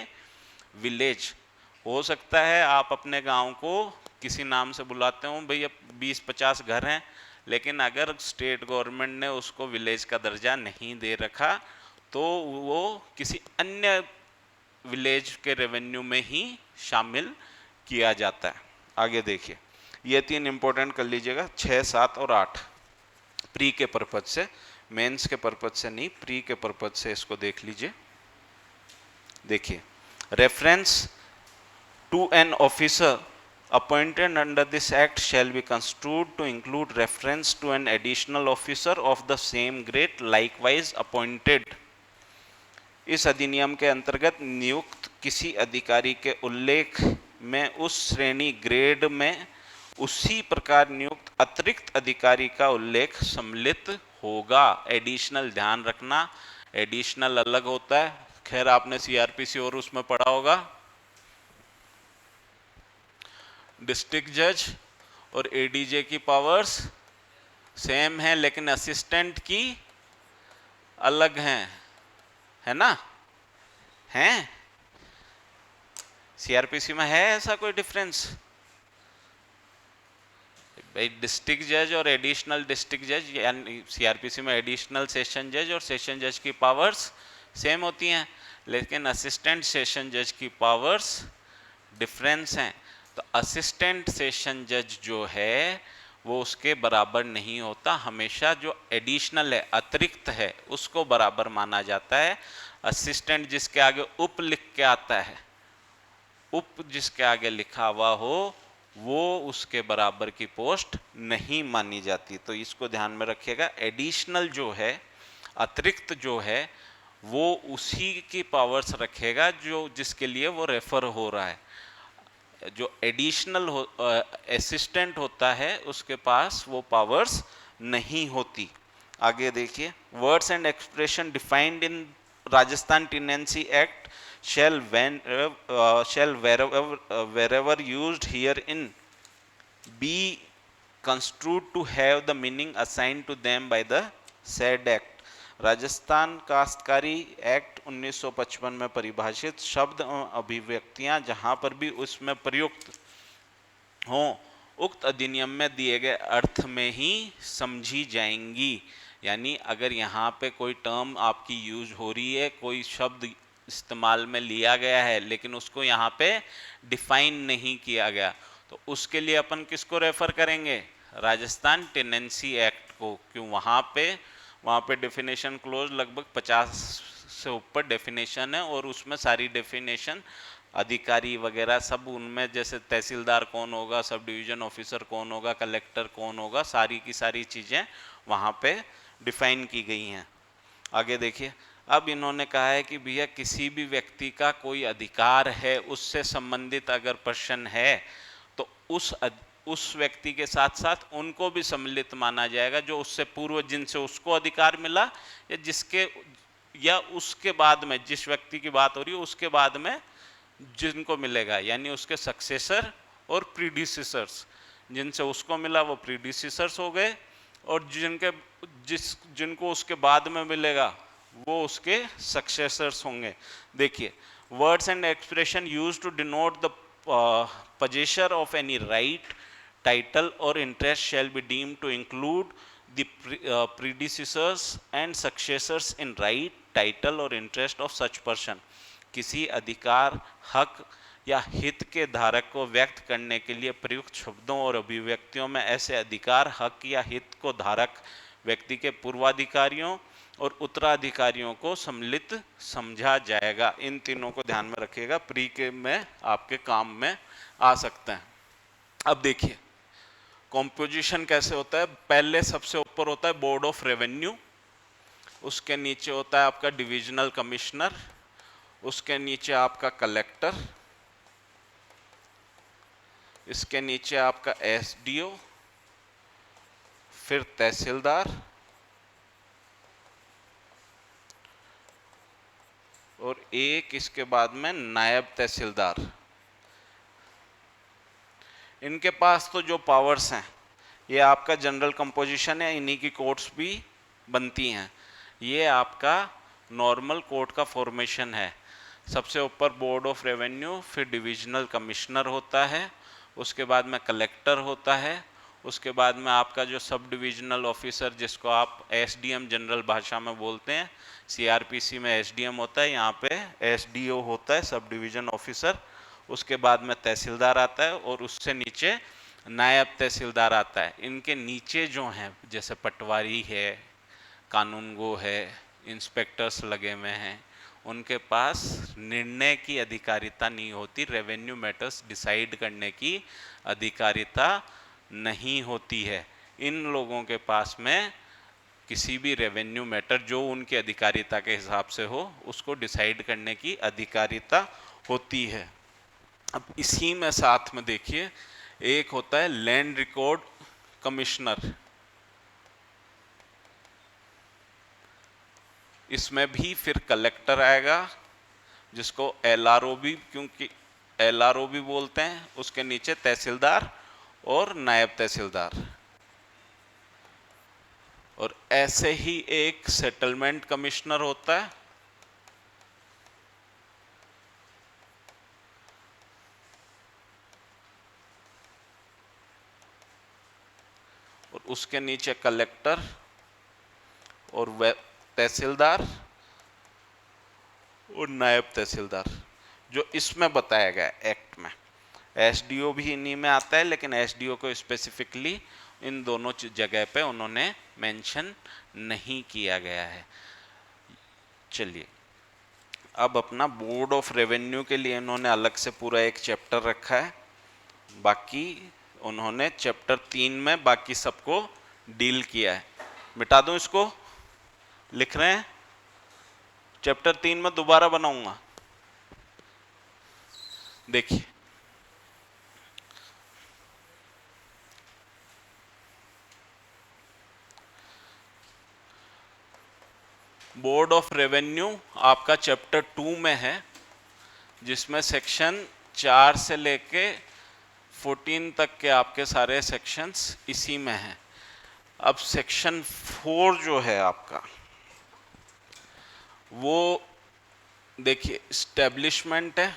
village। हो सकता है आप अपने गांव को किसी नाम से बुलाते हो, भैया 20-50 घर हैं, लेकिन अगर स्टेट गवर्नमेंट ने उसको विलेज का दर्जा नहीं दे रखा तो वो किसी अन्य विलेज के रेवेन्यू में ही शामिल किया जाता है। आगे देखिए, ये 3 इंपॉर्टेंट कर लीजिएगा, 6, 7 और 8। प्री के पर्पज से, मेंस के पर्पज से नहीं, प्री के पर्पज से इसको देख लीजिए। देखिए, reference to an officer appointed under this act shall be construed to include reference to an additional officer of the same grade likewise appointed। इस अधिनियम के अंतर्गत नियुक्त किसी अधिकारी के उल्लेख में उस श्रेणी ग्रेड में उसी प्रकार नियुक्त अतिरिक्त अधिकारी का उल्लेख सम्मिलित होगा। एडिशनल ध्यान रखना, एडिशनल अलग होता है, खैर आपने सीआरपीसी और उसमें पढ़ा होगा। डिस्ट्रिक्ट जज और एडीजे की पावर्स सेम है लेकिन असिस्टेंट की अलग हैं, है ना? हैं? सीआरपीसी में है ऐसा कोई डिफरेंस? भाई डिस्ट्रिक्ट जज और एडिशनल डिस्ट्रिक्ट जज, यानी सीआरपीसी में एडिशनल सेशन जज और सेशन जज की पावर्स सेम होती हैं, लेकिन असिस्टेंट सेशन जज की पावर्स डिफरेंस हैं। तो असिस्टेंट सेशन जज जो है वो उसके बराबर नहीं होता, हमेशा जो एडिशनल है, अतिरिक्त है, उसको बराबर माना जाता है। असिस्टेंट जिसके आगे उप लिख के आता है, उप जिसके आगे लिखा हुआ हो, वो उसके बराबर की पोस्ट नहीं मानी जाती। तो इसको ध्यान में रखिएगा। एडिशनल जो है, अतिरिक्त जो है, वो उसी की पावर्स रखेगा जो जिसके लिए वो रेफर हो रहा है। जो एडिशनल असिस्टेंट होता है उसके पास वो पावर्स नहीं होती। आगे देखिए, words and expression defined in Rajasthan tenancy act shall wherever used herein be construed to have the meaning assigned to them by the said act। Rajasthan काश्तकारी एक्ट 1955 में परिभाषित शब्द अभिव्यक्तियां जहां पर भी उसमें प्रयुक्त हों, उक्त अधिनियम में दिए गए अर्थ में ही समझी जाएंगी। यानी अगर यहाँ पे कोई टर्म आपकी यूज हो रही है, कोई शब्द इस्तेमाल में लिया गया है लेकिन उसको यहाँ पे डिफाइन नहीं किया गया, तो उसके लिए अपन किसको रेफर करेंगे? राजस्थान टेनेंसी एक्ट को। क्यों? वहाँ पे डेफिनेशन क्लोज लगभग 50 से ऊपर डेफिनेशन है और उसमें सारी डेफिनेशन अधिकारी वगैरह सब उनमें, जैसे तहसीलदार कौन होगा, सब डिवीजन ऑफिसर कौन होगा, कलेक्टर कौन होगा, सारी की सारी चीज़ें वहाँ पे डिफाइन की गई हैं। आगे देखिए, अब इन्होंने कहा है कि भैया किसी भी व्यक्ति का कोई अधिकार है, उससे संबंधित अगर प्रश्न है तो उस व्यक्ति के साथ साथ उनको भी सम्मिलित माना जाएगा जो उससे पूर्व जिनसे उसको अधिकार मिला, या उसके बाद में, जिस व्यक्ति की बात हो रही है उसके बाद में जिनको मिलेगा, यानी उसके सक्सेसर और प्रीडिसेसर्स। जिनसे उसको मिला वो प्रीडिसेसर्स हो गए, और जिनको उसके बाद में मिलेगा वो उसके सक्सेसर्स होंगे। देखिए, words and expression used to denote the possessor of any right, title or interest shall be deemed to include the predecessors and successors in right, title और interest of such person। किसी अधिकार, हक या हित के धारक को व्यक्त करने के लिए प्रयुक्त शब्दों और अभिव्यक्तियों में ऐसे अधिकार, हक या हित को धारक व्यक्ति के पूर्वाधिकारियों और उत्तराधिकारियों को सम्मिलित समझा जाएगा। इन तीनों को ध्यान में रखिएगा, प्री के में आपके काम में आ सकते हैं। अब देखिए कॉम्पोजिशन कैसे होता है। पहले सबसे ऊपर होता है बोर्ड ऑफ रेवेन्यू, उसके नीचे होता है आपका डिविजनल कमिश्नर, उसके नीचे आपका कलेक्टर, इसके नीचे आपका एसडीओ, फिर तहसीलदार और एक इसके बाद में नायब तहसीलदार। इनके पास तो जो पावर्स हैं ये आपका जनरल कंपोजिशन है, इन्हीं की कोर्ट्स भी बनती हैं। ये आपका नॉर्मल कोर्ट का फॉर्मेशन है। सबसे ऊपर बोर्ड ऑफ रेवेन्यू, फिर डिविजनल कमिश्नर होता है, उसके बाद में कलेक्टर होता है, उसके बाद में आपका जो सब डिविजनल ऑफिसर जिसको आप एसडीएम जनरल भाषा में बोलते हैं, सीआरपीसी में एसडीएम होता है, यहाँ पे एसडीओ होता है सब डिवीजन ऑफिसर। उसके बाद में तहसीलदार आता है और उससे नीचे नायब तहसीलदार आता है। इनके नीचे जो हैं जैसे पटवारी है, कानूनगो है, इंस्पेक्टर्स लगे हुए हैं, उनके पास निर्णय की अधिकारिता नहीं होती, रेवेन्यू मैटर्स डिसाइड करने की अधिकारिता नहीं होती है। इन लोगों के पास में किसी भी रेवेन्यू मैटर जो उनकी अधिकारिता के हिसाब से हो उसको डिसाइड करने की अधिकारिता होती है। अब इसी में साथ में देखिए एक होता है लैंड रिकॉर्ड कमिश्नर। इसमें भी फिर कलेक्टर आएगा जिसको एलआरओ भी, क्योंकि एलआरओ भी बोलते हैं, उसके नीचे तहसीलदार और नायब तहसीलदार। और ऐसे ही एक सेटलमेंट कमिश्नर होता है, और उसके नीचे कलेक्टर और तहसीलदार और नायब तहसीलदार, जो इसमें बताया गया एक्ट में। एसडीओ भी इन्हीं में आता है, लेकिन एसडीओ को स्पेसिफिकली इन दोनों जगह पे उन्होंने मेंशन नहीं किया गया है। चलिए, अब अपना बोर्ड ऑफ रेवेन्यू के लिए इन्होंने अलग से पूरा एक चैप्टर रखा है। बाकी उन्होंने चैप्टर 3 में बाकी सबको डील किया है। मिटा दूं इसको, लिख रहे हैं चैप्टर 3 में दोबारा बनाऊंगा। देखिए, बोर्ड ऑफ रेवेन्यू आपका चैप्टर 2 में है, जिसमें सेक्शन 4 से लेके 14 तक के आपके सारे सेक्शंस इसी में हैं। अब सेक्शन 4 जो है आपका, वो देखिए स्टैब्लिशमेंट है,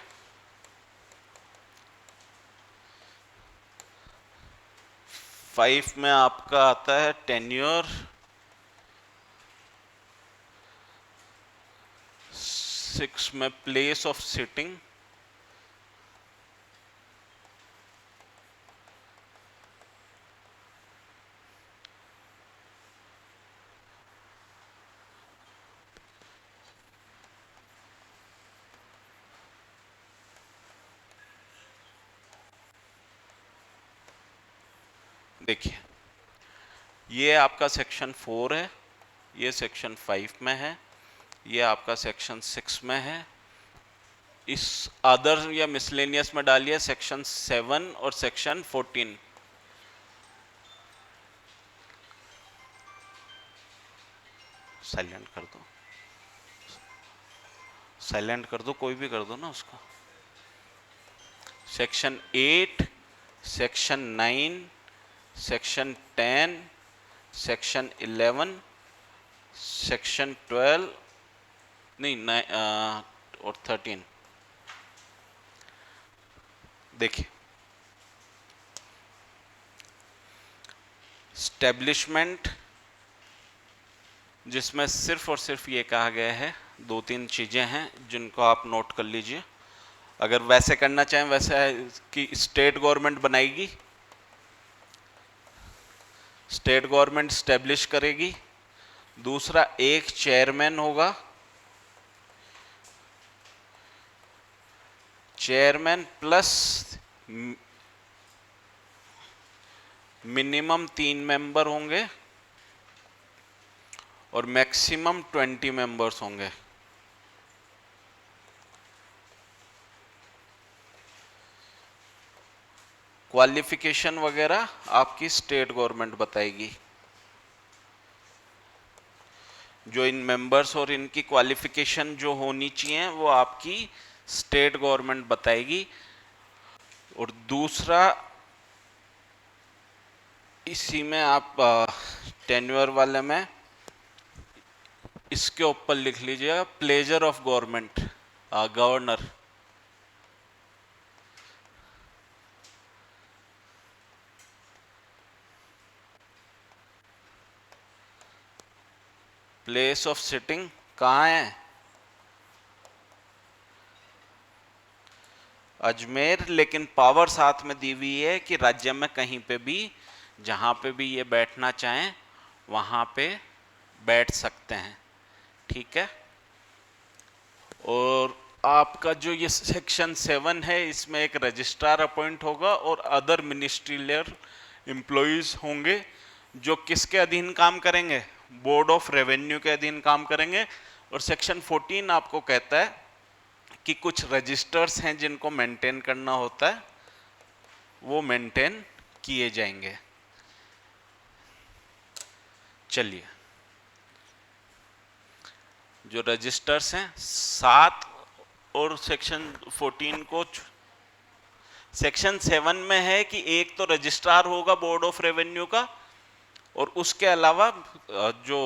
फाइव में आपका आता है टेन्योर, 6 में प्लेस ऑफ सिटिंग, देखिए ये आपका सेक्शन 4 है, ये सेक्शन 5 में है, ये आपका सेक्शन 6 में है। इस अदर या मिसलेनियस में डालिए सेक्शन 7 और सेक्शन 14। साइलेंट कर दो, साइलेंट कर दो, कोई भी कर दो ना उसको। Section 8, section 9, section 10, section 11, section 12 नहीं और 13। देखिए, स्टैब्लिशमेंट जिसमें सिर्फ और सिर्फ ये कहा गया है, 2-3 चीजें हैं जिनको आप नोट कर लीजिए। अगर वैसे करना चाहें वैसे है कि स्टेट गवर्नमेंट बनाएगी, स्टेट गवर्नमेंट स्टैब्लिश करेगी। दूसरा, एक चेयरमैन होगा, चेयरमैन प्लस मिनिमम 3 मेंबर होंगे और मैक्सिमम 20 मेंबर्स होंगे। क्वालिफिकेशन वगैरह आपकी स्टेट गवर्नमेंट बताएगी। जो इन मेंबर्स और इनकी क्वालिफिकेशन जो होनी चाहिए वो आपकी स्टेट गवर्नमेंट बताएगी। और दूसरा इसी में आप टेन्योर वाले में इसके ऊपर लिख लीजिएगा pleasure of government, governor. Place of sitting कहाँ है? अजमेर, लेकिन पावर साथ में दी हुई है कि राज्य में कहीं पे भी जहाँ पे भी ये बैठना चाहें वहाँ पे बैठ सकते हैं, ठीक है। और आपका जो ये सेक्शन 7 है इसमें एक रजिस्ट्रार अपॉइंट होगा और अदर मिनिस्ट्रियल एम्प्लॉइज होंगे जो किसके अधीन काम करेंगे? बोर्ड ऑफ रेवेन्यू के अधीन काम करेंगे। और सेक्शन 14 आपको कहता है कि कुछ रजिस्टर्स हैं जिनको मेंटेन करना होता है, वो मेंटेन किए जाएंगे। चलिए, जो रजिस्टर्स हैं 7 और सेक्शन 14 को सेक्शन 7 में है कि एक तो रजिस्ट्रार होगा बोर्ड ऑफ रेवेन्यू का, और उसके अलावा जो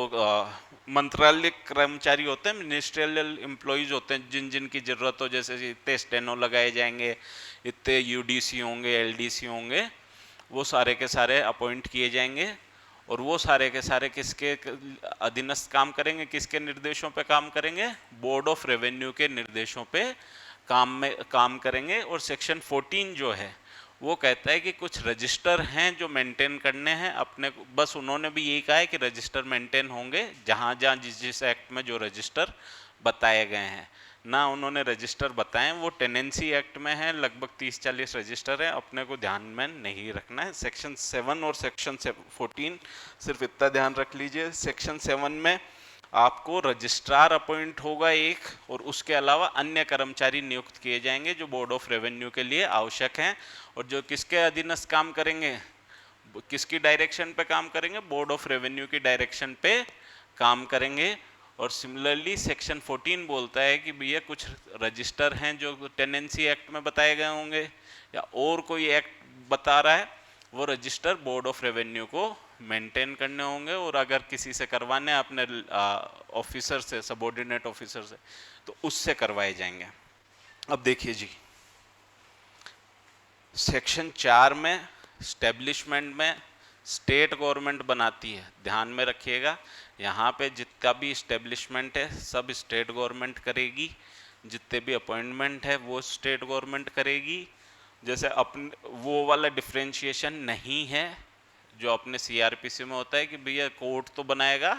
मंत्रालय कर्मचारी होते हैं, मिनिस्ट्रियल एम्प्लॉइज होते हैं, जिन जिन की जरूरत हो, जैसे इतने स्टेनो लगाए जाएंगे, इतने यूडीसी होंगे, एलडीसी होंगे, वो सारे के सारे अपॉइंट किए जाएंगे। और वो सारे के सारे किसके अधीनस्थ काम करेंगे, किसके निर्देशों पे काम करेंगे? बोर्ड ऑफ रेवेन्यू के निर्देशों पे काम करेंगे। और सेक्शन 14 जो है वो कहता है कि कुछ रजिस्टर हैं जो मेंटेन करने हैं अपने, बस उन्होंने भी यही कहा है कि रजिस्टर मेंटेन होंगे जहां जहां जिस जिस एक्ट में जो रजिस्टर बताए गए हैं। ना उन्होंने रजिस्टर बताए, वो टेनेंसी एक्ट में है, लगभग 30-40 रजिस्टर है, अपने को ध्यान में नहीं रखना है। सेक्शन 7 और सेक्शन 14 सिर्फ इतना ध्यान रख लीजिए। सेक्शन 7 में आपको रजिस्ट्रार अपॉइंट होगा एक, और उसके अलावा अन्य कर्मचारी नियुक्त किए जाएंगे जो बोर्ड ऑफ रेवेन्यू के लिए आवश्यक हैं, और जो किसके अधीनस्थ काम करेंगे, किसकी डायरेक्शन पे काम करेंगे? बोर्ड ऑफ रेवेन्यू की डायरेक्शन पे काम करेंगे। और सिमिलरली सेक्शन 14 बोलता है कि भैया कुछ रजिस्टर हैं जो टेनेंसी एक्ट में बताए गए होंगे या और कोई एक्ट बता रहा है, वो रजिस्टर बोर्ड ऑफ रेवेन्यू को मेंटेन करने होंगे, और अगर किसी से करवाने अपने ऑफिसर से, सबऑर्डिनेट ऑफिसर से, तो उससे करवाए जाएंगे। अब देखिए जी, सेक्शन 4 में स्टैब्लिशमेंट में स्टेट गवर्नमेंट बनाती है, ध्यान में रखिएगा, यहाँ पे जितना भी स्टैब्लिशमेंट है सब स्टेट गवर्नमेंट करेगी, जितने भी अपॉइंटमेंट है वो स्टेट गवर्नमेंट करेगी। जैसे अपने वो वाला डिफ्रेंशिएशन नहीं है जो अपने सीआरपीसी में होता है कि भैया कोर्ट तो बनाएगा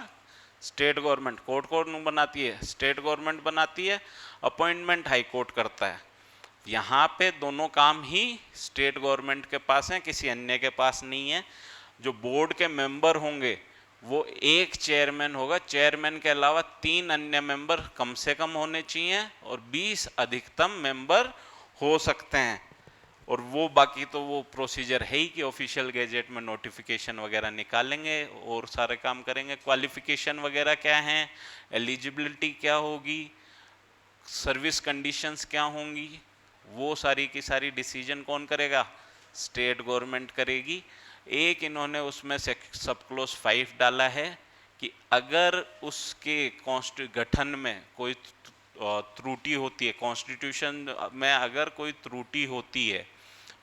स्टेट गवर्नमेंट, कोर्ट कौन बनाती है? स्टेट गवर्नमेंट बनाती है, अपॉइंटमेंट हाई कोर्ट करता है। यहाँ पे दोनों काम ही स्टेट गवर्नमेंट के पास हैं, किसी अन्य के पास नहीं है। जो बोर्ड के मेंबर होंगे वो एक चेयरमैन होगा, चेयरमैन के अलावा 3 अन्य मेंबर कम से कम होने चाहिए, और 20 अधिकतम मेंबर हो सकते हैं। और वो बाकी तो वो प्रोसीजर है ही कि ऑफिशियल गैजेट में नोटिफिकेशन वगैरह निकालेंगे और सारे काम करेंगे। क्वालिफिकेशन वगैरह क्या है, एलिजिबिलिटी क्या होगी, सर्विस कंडीशंस क्या होंगी, वो सारी की सारी डिसीजन कौन करेगा? स्टेट गवर्नमेंट करेगी। एक इन्होंने उसमें से सब क्लोज 5 डाला है कि अगर उसके गठन में कोई त्रुटि होती है, कॉन्स्टिट्यूशन में अगर कोई त्रुटि होती है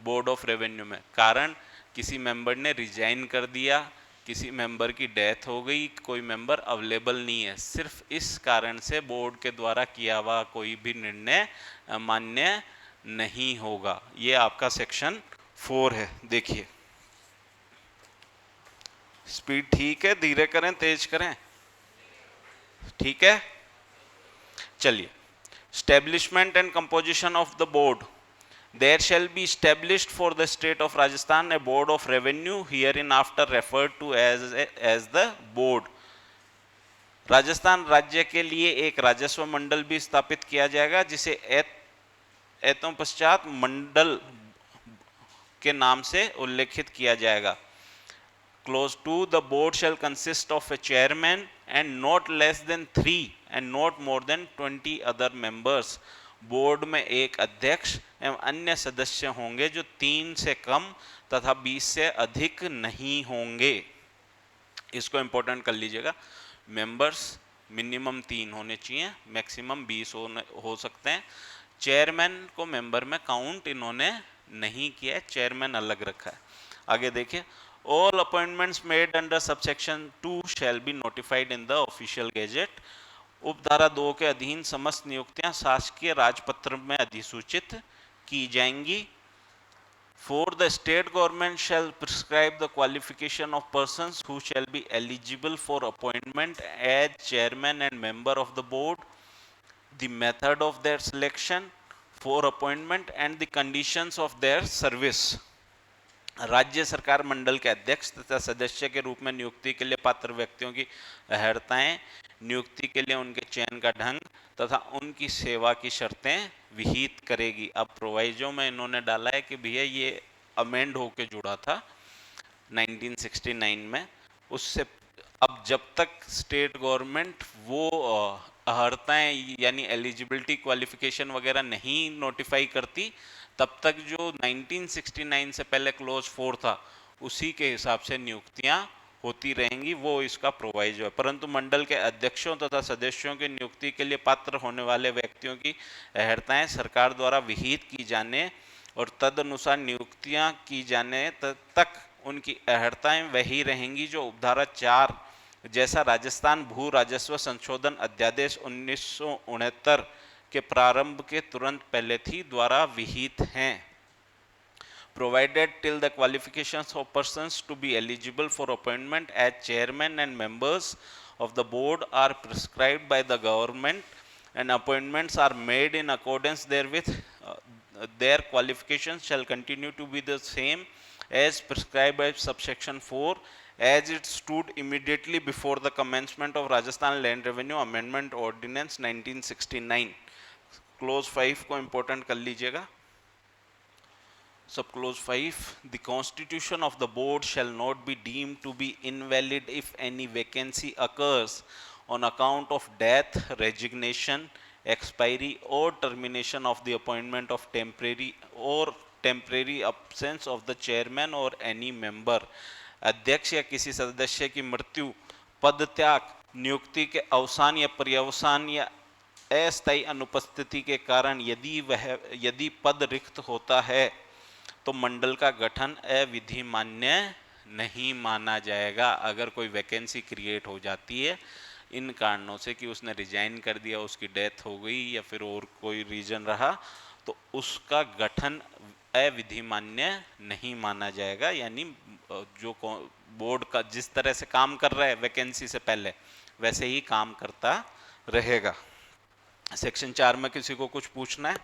बोर्ड ऑफ रेवेन्यू में, कारण किसी मेंबर ने रिजाइन कर दिया, किसी मेंबर की डेथ हो गई, कोई मेंबर अवेलेबल नहीं है, सिर्फ इस कारण से बोर्ड के द्वारा किया हुआ कोई भी निर्णय मान्य नहीं होगा। ये आपका सेक्शन 4 है। देखिए स्पीड ठीक है, धीरे करें तेज करें? ठीक है, चलिए। Establishment and composition of the board. There shall be established for the state of Rajasthan a board of revenue, hereinafter referred to as the board. Rajasthan राज्य के लिए एक राजस्व मंडल भी स्थापित किया जाएगा जिसे एतों पश्चात मंडल के नाम से उल्लेखित किया जाएगा। Clause 2, the board shall consist of a chairman and not less than 3 and not more than 20 other members. Board में एक अध्यक्ष एवं अन्य सदस्य होंगे जो 3 से कम तथा 20 से अधिक नहीं होंगे। इसको इंपॉर्टेंट कर लीजिएगा। मेंबर्स मिनिमम 3 होने चाहिए, मैक्सिमम 20 हो सकते हैं। चेयरमैन को मेंबर में काउंट इन्होंने नहीं किया है, चेयरमैन अलग रखा है। आगे देखिए, all appointments made under subsection 2 shall be notified in the official gazette. उपधारा 2 के अधीन समस्त नियुक्तियां शासकीय राजपत्र में अधिसूचित की जाएंगी। 4, the state government shall prescribe the qualification of persons who shall be eligible for appointment as chairman and member of the board, the method of their selection for appointment and the conditions of their service. राज्य सरकार मंडल के अध्यक्ष तथा सदस्य के रूप में नियुक्ति के लिए पात्र व्यक्तियों की अर्हताएं, नियुक्ति के लिए उनके चयन का ढंग तथा उनकी सेवा की शर्तें विहित करेगी। अब प्रोवाइजो में इन्होंने डाला है कि भैया ये अमेंड होके जुड़ा था 1969 में, उससे अब जब तक स्टेट गवर्नमेंट वो अर्हताएं यानी एलिजिबिलिटी क्वालिफिकेशन वगैरह नहीं नोटिफाई करती, तब तक जो 1969 से पहले क्लोज 4 था उसी के हिसाब से नियुक्तियां होती रहेंगी, वो इसका प्रोवाइजो है। परंतु मंडल के अध्यक्षों तथा सदस्यों की नियुक्ति के लिए पात्र होने वाले व्यक्तियों की अर्हताएं सरकार द्वारा विहित की जाने और तदनुसार नियुक्तियां की जाने तक उनकी अर्हताएं वही रहेंगी जो उपधारा 4 जैसा राजस्थान भू राजस्व संशोधन अध्यादेश 1969 के प्रारंभ के तुरंत पहले थी द्वारा विहित हैं। Provided till the qualifications of persons to be eligible for appointment as chairman and members of the board are prescribed by the government and appointments are made in accordance therewith, their qualifications shall continue to be the same as prescribed by subsection 4 as it stood immediately before the commencement of Rajasthan Land Revenue Amendment Ordinance 1969. Close 5 को important कर लीजिएगा। सब close 5, the constitution of the board shall not be deemed to be invalid if any vacancy occurs on account of death, resignation, expiry or termination of the appointment of temporary absence of the chairman or any member. अध्यक्ष या किसी सदस्य की मृत्यु, पद त्याग, नियुक्ति के अवसान या पर्यवसान या अस्थायी अनुपस्थिति के कारण यदि पद रिक्त होता है तो मंडल का गठन अविधि मान्य नहीं माना जाएगा। अगर कोई वैकेंसी क्रिएट हो जाती है इन कारणों से कि उसने रिजाइन कर दिया, उसकी डेथ हो गई या फिर और कोई रीजन रहा, तो उसका गठन अविधि मान्य नहीं माना जाएगा। यानी जो बोर्ड का जिस तरह से काम कर रहा है वैकेंसी से पहले वैसे ही काम करता रहेगा। सेक्शन 4 में किसी को कुछ पूछना है?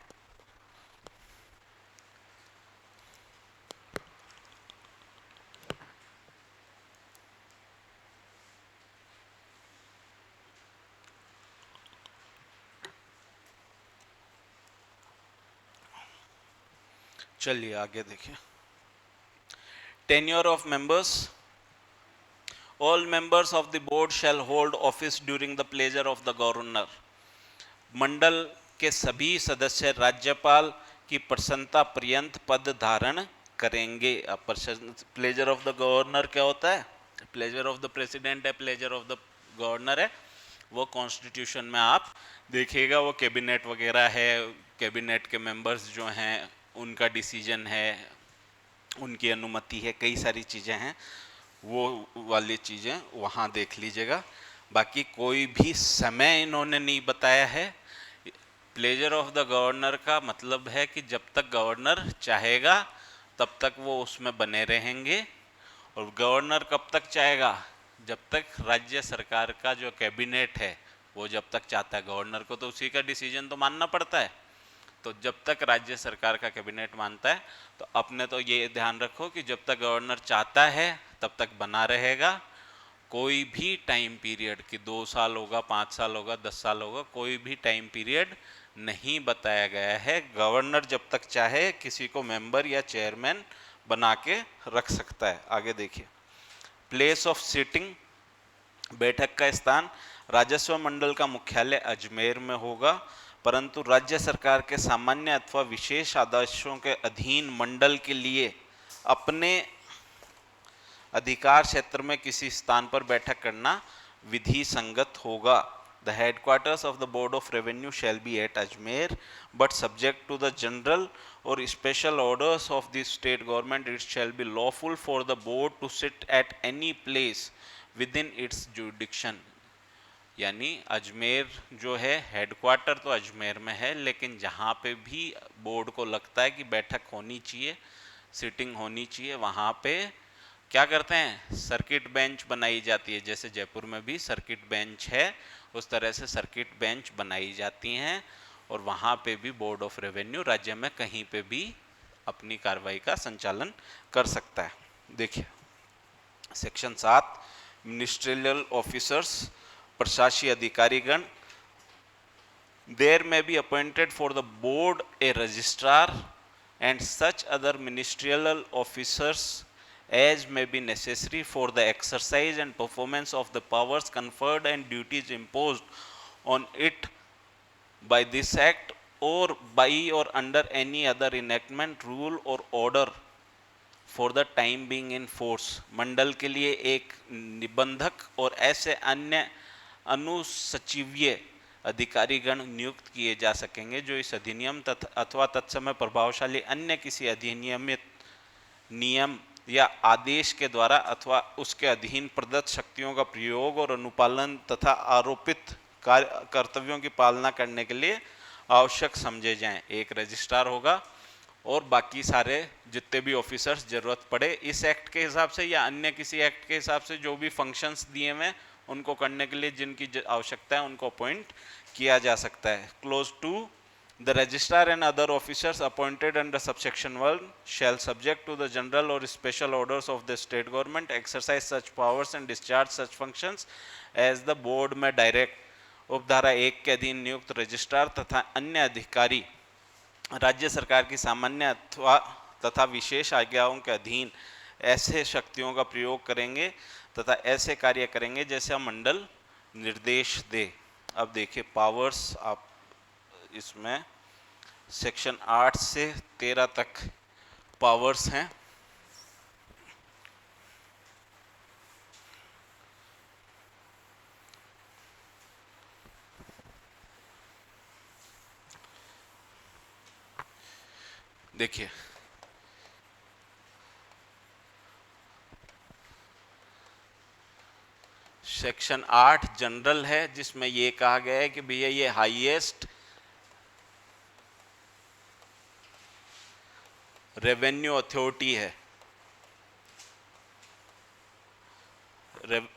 चलिए आगे देखिए। Tenure of members, all members of the board shall hold office during the pleasure of the governor. मंडल के सभी सदस्य राज्यपाल की प्रसन्नता पर्यंत पद धारण करेंगे। अब प्लेजर ऑफ द गवर्नर क्या होता है? प्लेजर ऑफ द प्रेसिडेंट है, प्लेजर ऑफ द गवर्नर है। वो कॉन्स्टिट्यूशन में आप देखिएगा, वो कैबिनेट वगैरह है, कैबिनेट के मेंबर्स जो हैं उनका डिसीजन है, उनकी अनुमति है, कई सारी चीज़ें हैं, वो वाली चीज़ें वहाँ देख लीजिएगा। बाकी कोई भी समय इन्होंने नहीं बताया है। प्लेजर ऑफ द गवर्नर का मतलब है कि जब तक गवर्नर चाहेगा तब तक वो उसमें बने रहेंगे, और गवर्नर कब तक चाहेगा? जब तक राज्य सरकार का जो कैबिनेट है वो जब तक चाहता है। गवर्नर को तो उसी का डिसीजन तो मानना पड़ता है, तो जब तक राज्य सरकार का कैबिनेट मानता है, तो अपने तो ये ध्यान रखो कि जब तक गवर्नर चाहता है तब तक बना रहेगा। कोई भी टाइम पीरियड कि 2 साल होगा, 5 साल होगा, 10 साल होगा, कोई भी टाइम पीरियड नहीं बताया गया है। गवर्नर जब तक चाहे किसी को मेंबर या चेयरमैन बना के रख सकता है। आगे देखिए, प्लेस ऑफ सिटिंग, बैठक का स्थान राजस्व मंडल का मुख्यालय अजमेर में होगा, परंतु राज्य सरकार के सामान्य अथवा विशेष आदेशों के अधीन मंडल के लिए अपने अधिकार क्षेत्र में किसी स्थान पर बैठक करना विधि संगत होगा। The headquarters of the Board of Revenue shall be at Ajmer, but subject to the general or special orders of the state government, it shall be lawful for the board to sit at any place within its jurisdiction. यानी अजमेर जो है headquarter तो अजमेर में है, लेकिन जहाँ पे भी बोर्ड को लगता है कि बैठक होनी चाहिए, सिटिंग होनी चाहिए, वहाँ पे क्या करते हैं, सर्किट बेंच बनाई जाती है। जैसे जयपुर में भी सर्किट बेंच है, उस तरह से सर्किट बेंच बनाई जाती हैं, और वहाँ पे भी बोर्ड ऑफ रेवेन्यू राज्य में कहीं पे भी अपनी कार्रवाई का संचालन कर सकता है। देखिए सेक्शन 7, मिनिस्ट्रियल ऑफिसर्स, प्रशासकीय अधिकारीगण, there may be appointed for the board a registrar and such other ministerial officers as may be necessary for the exercise and performance of the powers conferred and duties imposed on it by this act or by or under any other enactment, rule or order for the time being in force। मंडल के लिए एक निबंधक और ऐसे अन्य अनुसचिवीय अधिकारीगण नियुक्त किए जा सकेंगे जो इस अधिनियम अथवा तत्समय प्रभावशाली अन्य किसी अधिनियमित नियम या आदेश के द्वारा अथवा उसके अधीन प्रदत्त शक्तियों का प्रयोग और अनुपालन तथा आरोपित कर्तव्यों की पालना करने के लिए आवश्यक समझे जाएं। एक रजिस्ट्रार होगा और बाकी सारे जितने भी ऑफिसर्स जरूरत पड़े इस एक्ट के हिसाब से या अन्य किसी एक्ट के हिसाब से जो भी फंक्शंस दिए हुए उनको करने के लिए जिनकी आवश्यकता है उनको अपॉइंट किया जा सकता है। Close 2, the registrar and other officers appointed under subsection 1 shall subject to the general or special orders of the state government exercise such powers and discharge such functions as the board may direct। उपधारा 1 के अधीन नियुक्त registrar तथा अन्य अधिकारी राज्य सरकार की सामान्य अथवा तथा विशेष आज्ञाओं के अधीन ऐसे शक्तियों का प्रयोग करेंगे तथा ऐसे कार्य करेंगे जैसे मंडल निर्देश दे। अब देखिए पावर्स, आप इसमें सेक्शन 8 से 13 तक पावर्स हैं। देखिए सेक्शन 8 जनरल है जिसमें ये कहा गया है कि भैया ये हाईएस्ट रेवेन्यू अथॉरिटी है,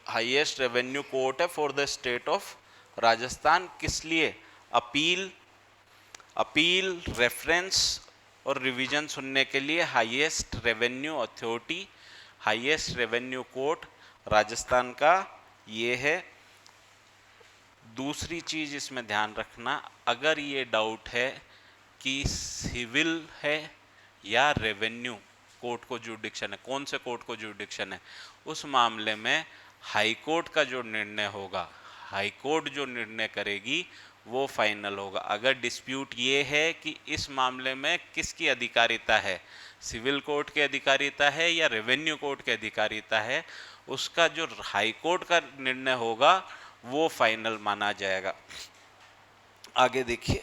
हाईएस्ट रेवेन्यू कोर्ट है for the state of Rajasthan. किस लिए? अपील रेफरेंस और रिवीजन सुनने के लिए highest revenue authority, highest revenue court Rajasthan का ये है। दूसरी चीज इसमें ध्यान रखना, अगर ये डाउट है कि सिविल है या रेवेन्यू कोर्ट को जुरिडिक्शन है, कौन से कोर्ट को जुरिडिक्शन है, उस मामले में हाई कोर्ट का जो निर्णय होगा, हाई कोर्ट जो निर्णय करेगी वो फाइनल होगा। अगर डिस्प्यूट ये है कि इस मामले में किसकी अधिकारिता है, सिविल कोर्ट की अधिकारिता है या रेवेन्यू कोर्ट की अधिकारिता है, उसका जो हाई कोर्ट का निर्णय होगा वो फाइनल माना जाएगा। आगे देखिए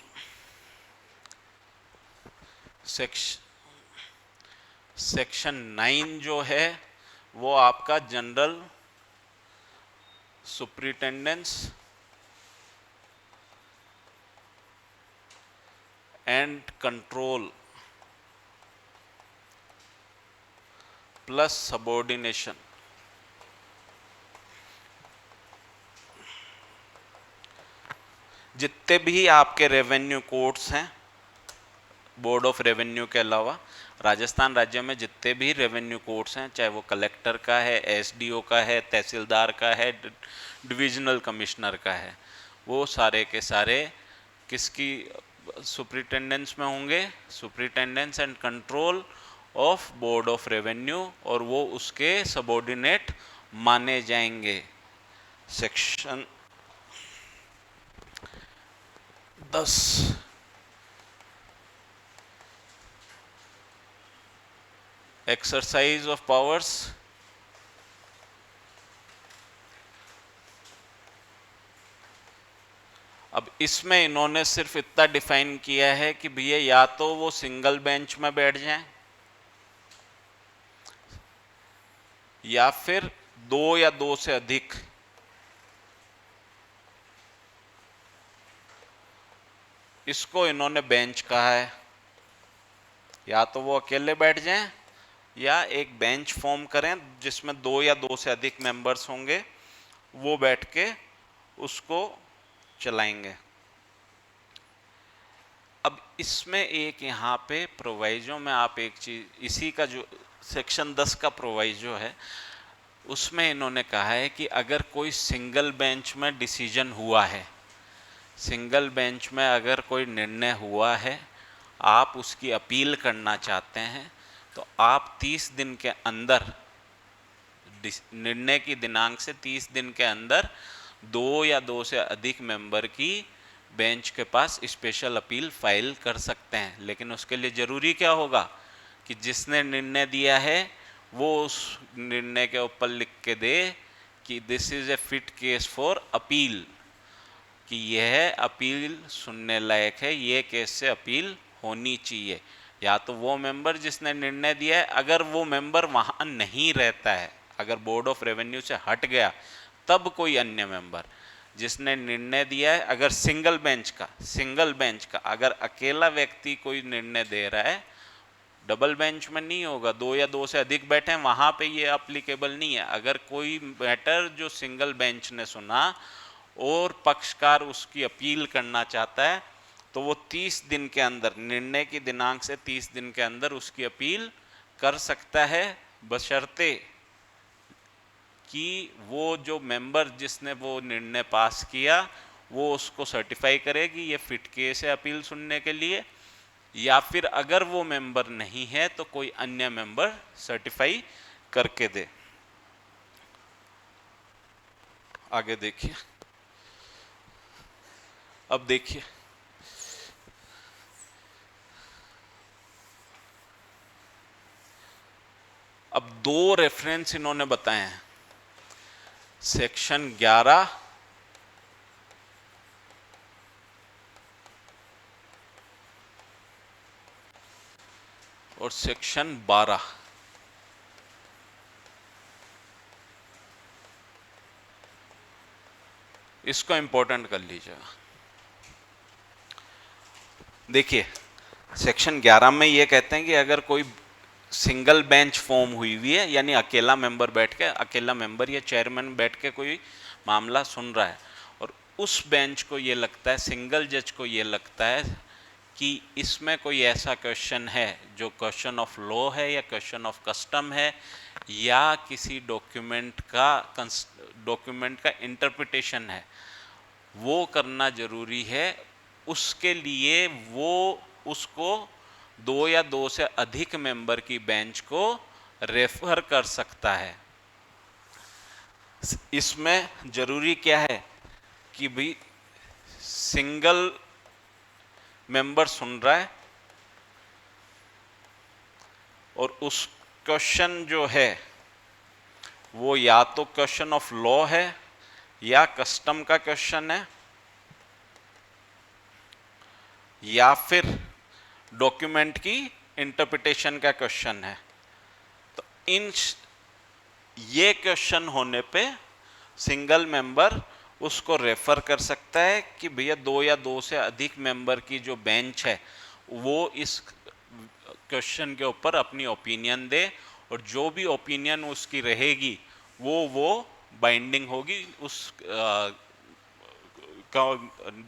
सेक्शन 9 जो है वो आपका general superintendence and control plus subordination. जितने भी आपके रेवेन्यू कोर्ट्स हैं बोर्ड ऑफ रेवेन्यू के अलावा राजस्थान राज्य में जितने भी रेवेन्यू कोर्ट्स हैं, चाहे वो कलेक्टर का है, एसडीओ का है, तहसीलदार का है, डिविजनल कमिश्नर का है, वो सारे के सारे किसकी सुपरिटेंडेंस में होंगे? Superintendence and control of board of revenue, और वो उसके सबॉर्डिनेट माने जाएंगे। Section 10 exercise of powers. अब इसमें इन्होंने सिर्फ इतना डिफाइन किया है कि भैया या तो वो सिंगल बेंच में बैठ जाएं या फिर दो या दो से अधिक इसको इन्होंने बेंच कहा है। या तो वो अकेले बैठ जाएं या एक बेंच फॉर्म करें जिसमें दो या दो से अधिक मेंबर्स होंगे, वो बैठ के उसको चलाएंगे। अब इसमें एक यहाँ पे प्रोवाइजो में आप एक चीज, इसी का जो सेक्शन 10 का प्रोवाइजो है उसमें इन्होंने कहा है कि अगर कोई सिंगल बेंच में डिसीजन हुआ है, सिंगल बेंच में अगर कोई निर्णय हुआ है, आप उसकी अपील करना चाहते हैं तो आप 30 दिन के अंदर, निर्णय की दिनांक से 30 दिन के अंदर दो या दो से अधिक मेंबर की बेंच के पास स्पेशल अपील फाइल कर सकते हैं। लेकिन उसके लिए ज़रूरी क्या होगा कि जिसने निर्णय दिया है वो उस निर्णय के ऊपर लिख के दे कि this is a fit case for appeal, कि यह अपील सुनने लायक है, ये केस से अपील होनी चाहिए। या तो वो मेंबर जिसने निर्णय दिया है, अगर वो मेंबर वहाँ नहीं रहता है, अगर बोर्ड ऑफ रेवेन्यू से हट गया, तब कोई अन्य मेंबर जिसने निर्णय दिया है, अगर सिंगल बेंच का अगर अकेला व्यक्ति कोई निर्णय दे रहा है, डबल बेंच में नहीं होगा, दो या दो से अधिक बैठे हैं वहां पे ये अप्लीकेबल नहीं है। अगर कोई मैटर जो सिंगल बेंच ने सुना और पक्षकार उसकी अपील करना चाहता है तो वो 30 दिन के अंदर, निर्णय की दिनांक से 30 दिन के अंदर उसकी अपील कर सकता है, बशर्ते कि वो जो मेंबर जिसने वो निर्णय पास किया वो उसको सर्टिफाई करे कि ये फिट केस है अपील सुनने के लिए, या फिर अगर वो मेंबर नहीं है तो कोई अन्य मेंबर सर्टिफाई करके दे। आगे देखिए, अब देखिए अब दो रेफरेंस इन्होंने बताए हैं, सेक्शन 11 और सेक्शन 12। इसको इंपॉर्टेंट कर लीजिएगा। देखिए सेक्शन 11 में ये कहते हैं कि अगर कोई सिंगल बेंच फॉर्म हुई हुई है, यानी अकेला मेंबर बैठ के, अकेला मेंबर या चेयरमैन बैठ के कोई मामला सुन रहा है और उस बेंच को ये लगता है, सिंगल जज को ये लगता है कि इसमें कोई ऐसा क्वेश्चन है जो क्वेश्चन ऑफ लॉ है या क्वेश्चन ऑफ कस्टम है या किसी डॉक्यूमेंट का इंटरप्रिटेशन है, वो करना जरूरी है। उसके लिए वो उसको दो या दो से अधिक मेंबर की बेंच को रेफर कर सकता है। इसमें जरूरी क्या है कि भाई सिंगल मेंबर सुन रहा है और उस क्वेश्चन जो है वो या तो क्वेश्चन ऑफ लॉ है या कस्टम का क्वेश्चन है या फिर डॉक्यूमेंट की इंटरप्रिटेशन का क्वेश्चन है। तो ये क्वेश्चन होने पे सिंगल मेंबर उसको रेफर कर सकता है कि भैया दो या दो से अधिक मेंबर की जो बेंच है वो इस क्वेश्चन के ऊपर अपनी ओपिनियन दे, और जो भी ओपिनियन उसकी रहेगी वो बाइंडिंग होगी, उस का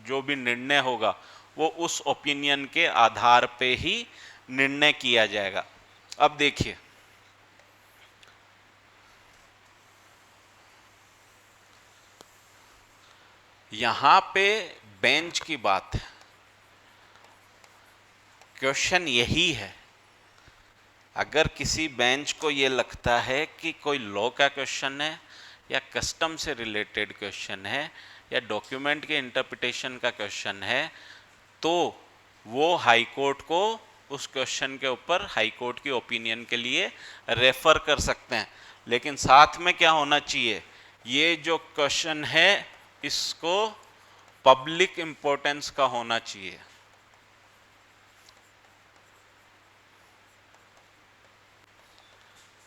जो भी निर्णय होगा वो उस ओपिनियन के आधार पे ही निर्णय किया जाएगा। अब देखिए यहां पे बेंच की बात है, क्वेश्चन यही है अगर किसी बेंच को ये लगता है कि कोई लॉ का क्वेश्चन है या कस्टम से रिलेटेड क्वेश्चन है या डॉक्यूमेंट के इंटरप्रिटेशन का क्वेश्चन है, तो वो हाई कोर्ट को उस क्वेश्चन के ऊपर हाई कोर्ट की ओपिनियन के लिए रेफर कर सकते हैं। लेकिन साथ में क्या होना चाहिए, ये जो क्वेश्चन है इसको पब्लिक इंपॉर्टेंस का होना चाहिए।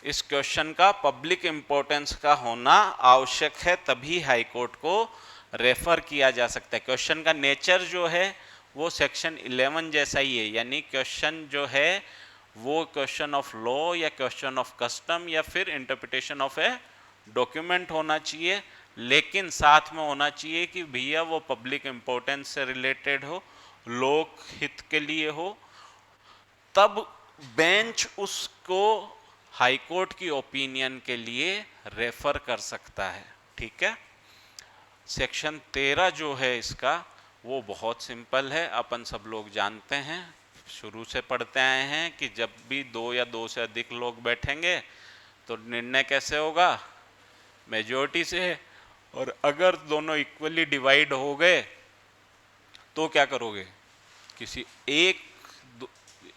इस क्वेश्चन का पब्लिक इंपॉर्टेंस का होना आवश्यक है, तभी हाई कोर्ट को रेफर किया जा सकता है। क्वेश्चन का नेचर जो है वो सेक्शन 11 जैसा ही है, यानी क्वेश्चन जो है वो क्वेश्चन ऑफ लॉ या क्वेश्चन ऑफ कस्टम या फिर इंटरप्रिटेशन ऑफ ए डॉक्यूमेंट होना चाहिए, लेकिन साथ में होना चाहिए कि भैया वो पब्लिक इंपॉर्टेंस से रिलेटेड हो, लोक हित के लिए हो, तब बेंच उसको हाई कोर्ट की ओपिनियन के लिए रेफर कर सकता है। ठीक है। सेक्शन 13 जो है इसका वो बहुत सिंपल है, अपन सब लोग जानते हैं, शुरू से पढ़ते आए हैं कि जब भी 2 या 2 से अधिक लोग बैठेंगे तो निर्णय कैसे होगा, मेजॉरिटी से। और अगर दोनों इक्वली डिवाइड हो गए तो क्या करोगे, किसी एक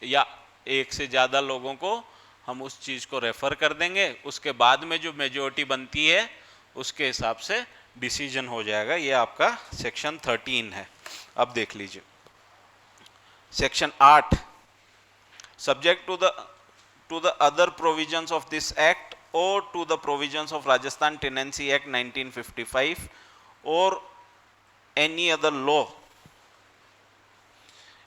या एक से ज़्यादा लोगों को हम उस चीज़ को रेफर कर देंगे, उसके बाद में जो मेजॉरिटी बनती है उसके हिसाब से डिसीजन हो जाएगा। ये आपका सेक्शन 13 है। अब देख लीजिए section 8, subject to the other provisions of this act or to the provisions of Rajasthan Tenancy Act 1955 or any other law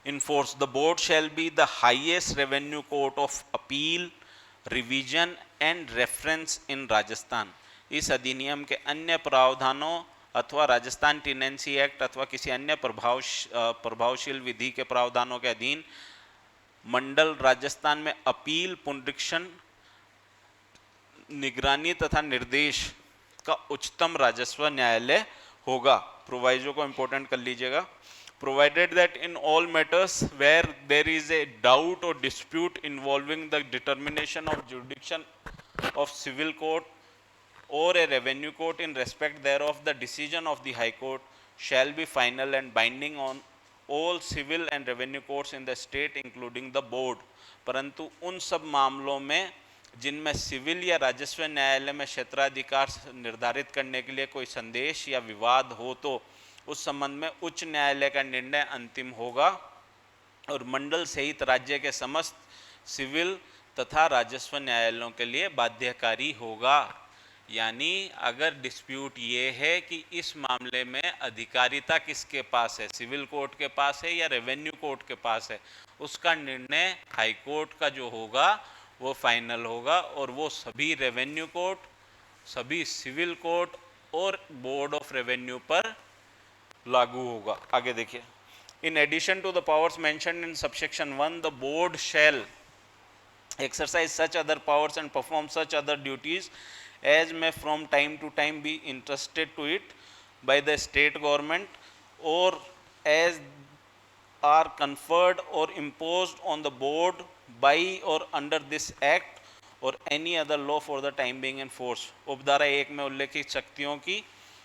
in force, the board shall be the highest revenue court of appeal, revision and reference in Rajasthan। इस अधिनियम के अन्य प्रावधानों अथवा Rajasthan tenancy act अथवा किसी अन्य प्रभावशील विधि के प्रावधानों के अधीन मंडल राजस्थान में अपील, पुनरीक्षण, निगरानी तथा निर्देश का उच्चतम राजस्व न्यायालय होगा। प्रोवाइजो को इंपॉर्टेंट कर लीजिएगा। Provided that in all matters where there is a doubt और dispute involving the determination of jurisdiction of civil court or a revenue court in respect thereof, the decision of the high court shall be final and binding on all civil and revenue courts in the state including the board। परंतु उन सब मामलों में जिनमें civil या राजस्व न्यायालय में क्षेत्राधिकार निर्धारित करने के लिए कोई संदेश या विवाद हो तो उस संबंध में उच्च न्यायालय का निर्णय अंतिम होगा और मंडल सहित राज्य के समस्त सिविल तथा राजस्व न्यायालयों के लिए बाध्यकारी होगा। यानी अगर डिस्प्यूट ये है कि इस मामले में अधिकारिता किसके पास है, सिविल कोर्ट के पास है या रेवेन्यू कोर्ट के पास है, उसका निर्णय हाई कोर्ट का जो होगा वो फाइनल होगा और वो सभी रेवेन्यू कोर्ट, सभी सिविल कोर्ट और बोर्ड ऑफ रेवेन्यू पर लागू होगा। आगे देखिए, in addition to the powers mentioned in subsection 1, the board shall exercise such other powers and perform such other duties as may from time to time be entrusted to it by the state government or as are conferred or imposed on the board by or under this act or any other law for the time being in force। उपधारा 1 में उल्लेखित शक्तियों की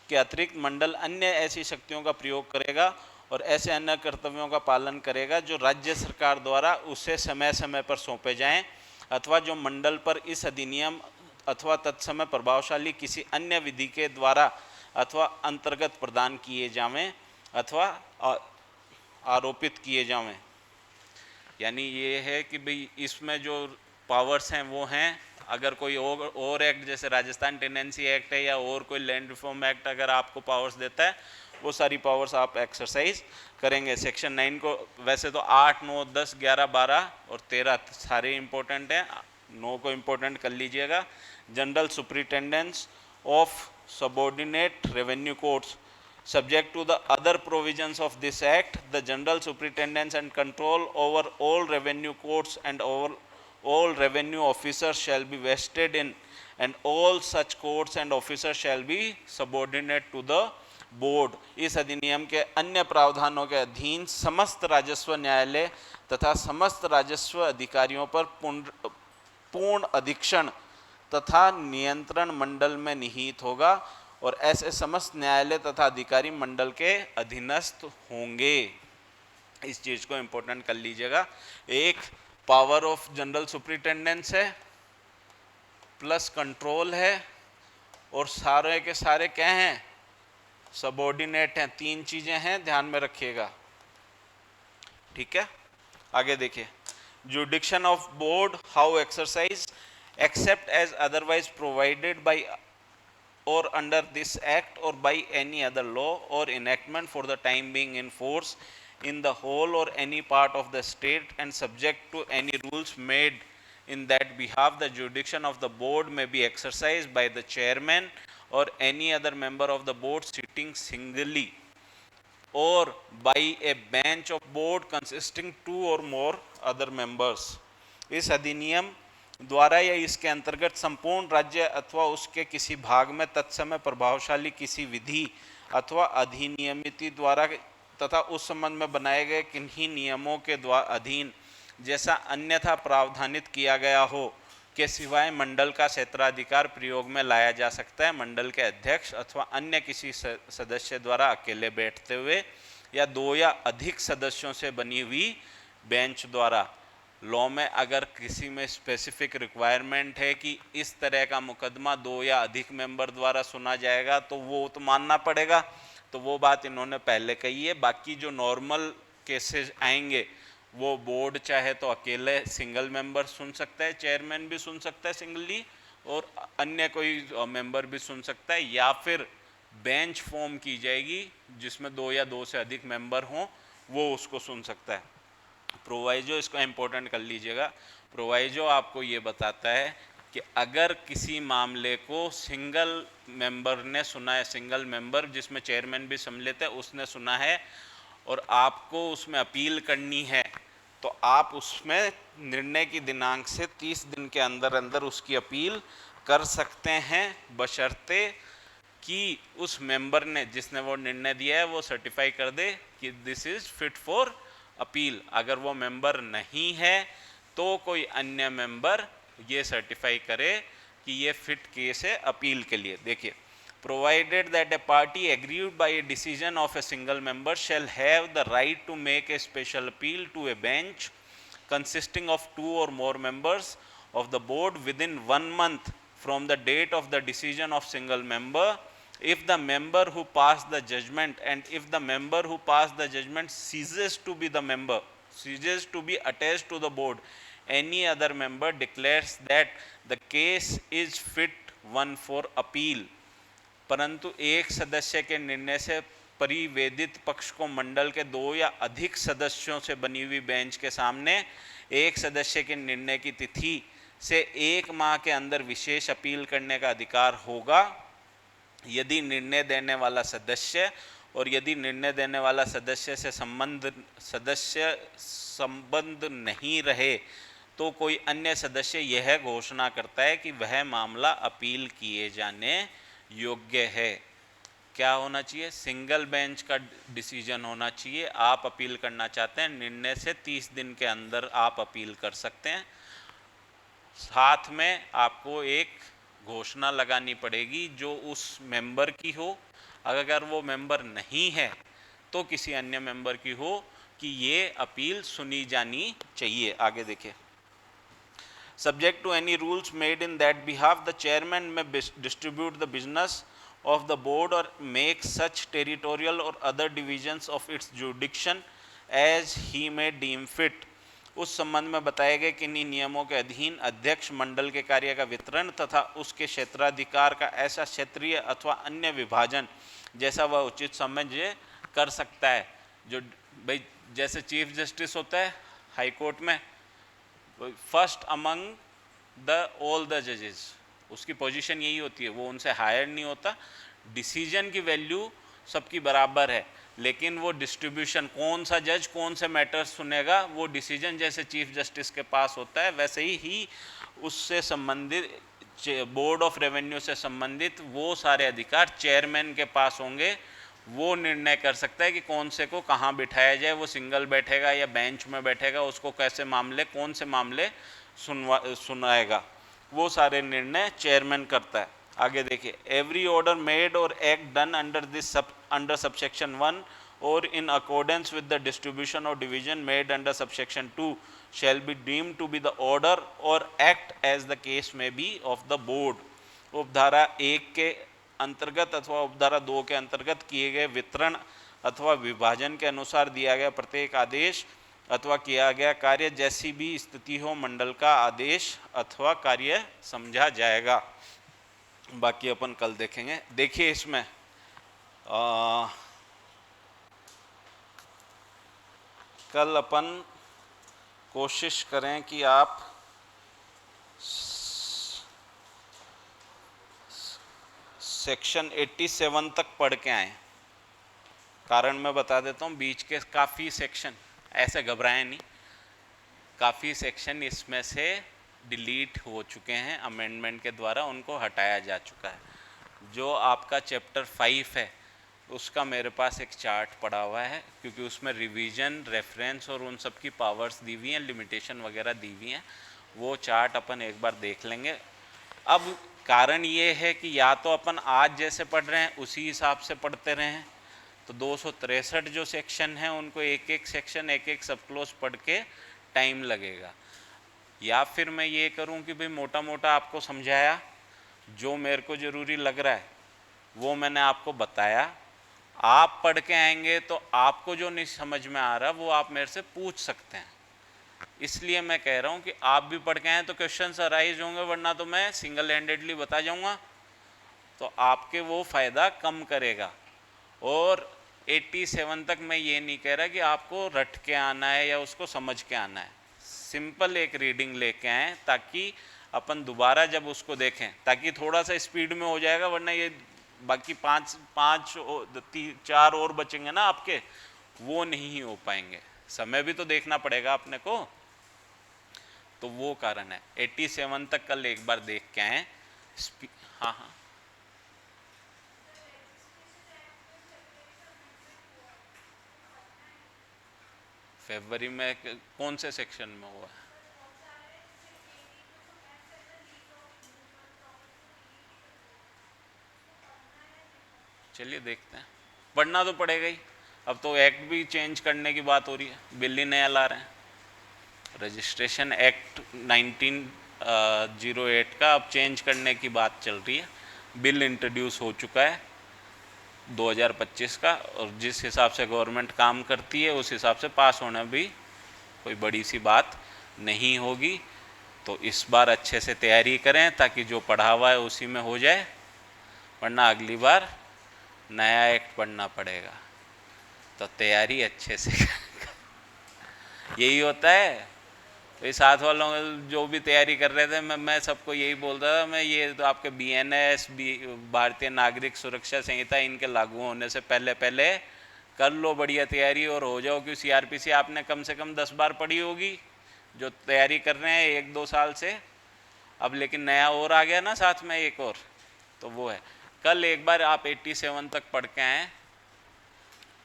के अतिरिक्त मंडल अन्य ऐसी शक्तियों का प्रयोग करेगा और ऐसे अन्य कर्तव्यों का पालन करेगा जो राज्य सरकार द्वारा उसे समय समय पर सौंपे जाएं अथवा जो मंडल पर इस अधिनियम अथवा तत्समय प्रभावशाली किसी अन्य विधि के द्वारा अथवा अंतर्गत प्रदान किए जावें अथवा आरोपित किए जावें। यानी ये है कि भाई इसमें जो पावर्स हैं वो हैं, अगर कोई और एक्ट जैसे राजस्थान टेनेंसी एक्ट है या और कोई लैंड रिफॉर्म एक्ट अगर आपको पावर्स देता है वो सारी पावर्स आप एक्सरसाइज करेंगे। सेक्शन 9 को वैसे तो 8, 9, 10, 11, 12 और 13 सारे इंपॉर्टेंट हैं, 9 को इंपॉर्टेंट कर लीजिएगा। General superintendence of subordinate revenue courts, subject to the other provisions of this act, the general superintendence and control over all revenue courts and over all revenue officers shall be vested in, and all such courts and officers shall be subordinate to the board. इस अधिनियम के अन्य प्रावधानों के अधीन समस्त राजस्व न्यायालय तथा समस्त राजस्व अधिकारियों पर पूर्ण अधीक्षण तथा नियंत्रण मंडल में निहित होगा और ऐसे समस्त न्यायालय तथा अधिकारी मंडल के अधीनस्थ होंगे। इस चीज को इंपॉर्टेंट कर लीजिएगा। एक पावर ऑफ जनरल सुपरिटेंडेंस है, प्लस कंट्रोल है, और सारे के सारे क्या हैं, सबऑर्डिनेट हैं। तीन चीजें हैं, ध्यान में रखिएगा, ठीक है। आगे देखिए, jurisdiction of board how exercise except as otherwise provided by or under this act or by any other law or enactment for the time being in force in the whole or any part of the state and subject to any rules made in that behalf, the jurisdiction of the board may be exercised by the chairman or any other member of the board sitting singly or by a bench of board consisting two or more other members। इस अधिनियम द्वारा या इसके अंतर्गत संपूर्ण राज्य अथवा उसके किसी भाग में तत्समय प्रभावशाली किसी विधि अथवा अधिनियमित द्वारा तथा उस संबंध में बनाए गए किन्हीं नियमों के द्वारा अधीन जैसा अन्यथा प्रावधानित किया गया हो के सिवाय मंडल का क्षेत्राधिकार प्रयोग में लाया जा सकता है। मंडल के अध्यक्ष अथवा अन्य किसी सदस्य द्वारा अकेले बैठते हुए या दो या अधिक सदस्यों से बनी हुई बेंच द्वारा। लॉ में अगर किसी में स्पेसिफिक रिक्वायरमेंट है कि इस तरह का मुकदमा दो या अधिक मेंबर द्वारा सुना जाएगा तो वो तो मानना पड़ेगा, तो वो बात इन्होंने पहले कही है। बाकी जो नॉर्मल केसेस आएंगे वो बोर्ड चाहे तो अकेले सिंगल मेंबर सुन सकता है, चेयरमैन भी सुन सकता है सिंगली, और अन्य कोई मेंबर भी सुन सकता है, या फिर बेंच फॉर्म की जाएगी जिसमें दो या दो से अधिक मेंबर हों, वो उसको सुन सकता है। प्रोवाइजो, इसको इंपॉर्टेंट कर लीजिएगा। प्रोवाइजो आपको ये बताता है कि अगर किसी मामले को सिंगल मेंबर ने सुना है, सिंगल मेंबर जिसमें चेयरमैन भी सम्मिलित है उसने सुना है, और आपको उसमें अपील करनी है, तो आप उसमें निर्णय की दिनांक से 30 दिन के अंदर अंदर उसकी अपील कर सकते हैं, बशर्ते कि उस मेंबर ने जिसने वो निर्णय दिया है वो सर्टिफाई कर दे कि this is fit for appeal. अगर वो मेंबर नहीं है तो कोई अन्य मेंबर ये सर्टिफाई करे कि ये फिट केस है अपील के लिए। देखिए, provided that a party agreed by a decision of a single member shall have the right to make a special appeal to a bench consisting of two or more members of the board within 1 month from the date of the decision of single member, if the member who passed the judgment and if the member who passed the judgment ceases to be the member, ceases to be attached to the board, any other member declares that the case is fit one for appeal। परंतु एक सदस्य के निर्णय से परिवेदित पक्ष को मंडल के दो या अधिक सदस्यों से बनी हुई बेंच के सामने एक सदस्य के निर्णय की तिथि से 1 माह के अंदर विशेष अपील करने का अधिकार होगा। यदि निर्णय देने वाला सदस्य और यदि निर्णय देने वाला सदस्य से संबंध नहीं रहे तो कोई अन्य सदस्य यह घोषणा करता है कि वह मामला अपील किए जाने योग्य है। क्या होना चाहिए? सिंगल बेंच का डिसीजन होना चाहिए। आप अपील करना चाहते हैं, निर्णय से 30 दिन के अंदर आप अपील कर सकते हैं। साथ में आपको एक घोषणा लगानी पड़ेगी जो उस मेंबर की हो, अगर वो मेंबर नहीं है तो किसी अन्य मेंबर की हो कि ये अपील सुनी जानी चाहिए। आगे देखिए, subject to any rules made in that behalf the chairman may distribute the business of the board or make such territorial or other divisions of its jurisdiction as he may deem fit। उस संबंध में बताए गए किन्हीं नियमों के अधीन अध्यक्ष मंडल के कार्य का वितरण तथा उसके क्षेत्राधिकार का ऐसा क्षेत्रीय अथवा अन्य विभाजन जैसा वह उचित समझ कर सकता है। जो भाई जैसे चीफ जस्टिस होता है हाई कोर्ट में, first among the all the जजेस, उसकी पोजीशन यही होती है, वो उनसे हायर नहीं होता। डिसीजन की वैल्यू सबकी बराबर है, लेकिन वो डिस्ट्रीब्यूशन कौन सा जज कौन से मैटर्स सुनेगा वो डिसीजन जैसे चीफ जस्टिस के पास होता है, वैसे ही उससे संबंधित बोर्ड ऑफ रेवेन्यू से संबंधित वो सारे अधिकार चेयरमैन के पास होंगे। वो निर्णय कर सकता है कि कौन से को कहाँ बिठाया जाए, वो सिंगल बैठेगा या बेंच में बैठेगा, उसको कैसे मामले कौन से मामले सुनाएगा, वो सारे निर्णय चेयरमैन करता है। आगे देखिए, एवरी ऑर्डर मेड और एक्ट डन अंडर सबसेक्शन 1 और in accordance with the distribution और division made under subsection 2 shall be deemed to be the order or act as the case may be of the board। उपधारा 1 के अंतर्गत अथवा उपधारा 2 के अंतर्गत किए गए वितरण अथवा विभाजन के अनुसार दिया गया प्रत्येक आदेश अथवा किया गया कार्य जैसी भी स्थिति हो मंडल का आदेश अथवा कार्य समझा जाएगा। बाकी अपन कल देखेंगे। देखिए इसमें कल अपन कोशिश करें कि आप सेक्शन 87 तक पढ़ के आए। कारण मैं बता देता हूँ, बीच के काफ़ी सेक्शन, ऐसे घबराएं नहीं, काफ़ी सेक्शन इसमें से डिलीट हो चुके हैं, अमेंडमेंट के द्वारा उनको हटाया जा चुका है। जो आपका चैप्टर 5 है उसका मेरे पास एक चार्ट पड़ा हुआ है, क्योंकि उसमें रिवीजन, रेफरेंस और उन सब की पावर्स दी हुई हैं, लिमिटेशन वगैरह दी हुई हैं। वो चार्ट अपन एक बार देख लेंगे। अब कारण ये है कि या तो अपन आज जैसे पढ़ रहे हैं उसी हिसाब से पढ़ते रहे हैं, तो 263 जो सेक्शन हैं उनको एक एक सेक्शन, एक एक सब क्लोज पढ़ के टाइम लगेगा। या फिर मैं ये करूं कि भाई मोटा मोटा आपको समझाया, जो मेरे को ज़रूरी लग रहा है वो मैंने आपको बताया। आप पढ़ के आएंगे तो आपको जो नहीं समझ में आ रहा वो आप मेरे से पूछ सकते हैं। इसलिए मैं कह रहा हूँ कि आप भी पढ़ के आएँ तो क्वेश्चंस अराइज होंगे, वरना तो मैं सिंगल हैंडेडली बता जाऊँगा, तो आपके वो फ़ायदा कम करेगा। और 87 तक मैं ये नहीं कह रहा कि आपको रट के आना है या उसको समझ के आना है। सिंपल एक रीडिंग लेके आएँ ताकि अपन दोबारा जब उसको देखें, ताकि थोड़ा सा स्पीड में हो जाएगा, वरना ये बाकी 4 और बचेंगे ना आपके, वो नहीं हो पाएंगे। समय भी तो देखना पड़ेगा अपने को, तो वो कारण है। 87 तक कल एक बार देख के आए। हाँ हाँ, फरवरी में कौन से सेक्शन में हुआ है? चलिए देखते हैं, पढ़ना तो पड़ेगा ही। अब तो एक्ट भी चेंज करने की बात हो रही है, बिल ही नया ला रहे हैं। रजिस्ट्रेशन एक्ट 1908 का अब चेंज करने की बात चल रही है। बिल इंट्रोड्यूस हो चुका है 2025 का, और जिस हिसाब से गवर्नमेंट काम करती है उस हिसाब से पास होना भी कोई बड़ी सी बात नहीं होगी। तो इस बार अच्छे से तैयारी करें ताकि जो पढ़ा हुआ है उसी में हो जाए, वरना अगली बार नया एक्ट पढ़ना पड़ेगा। तो तैयारी अच्छे से यही होता है। तो साथ वालों जो भी तैयारी कर रहे थे, मैं सबको यही बोल रहा था, मैं ये तो आपके BNS भारतीय नागरिक सुरक्षा संहिता, इनके लागू होने से पहले पहले कर लो बढ़िया तैयारी और हो जाओ। कि CRPC आपने कम से कम 10 बार पढ़ी होगी जो तैयारी कर रहे हैं 1-2 साल से। अब लेकिन नया और आ गया ना साथ में एक और, तो वो है। कल एक बार आप 87 तक पढ़ के आएँ।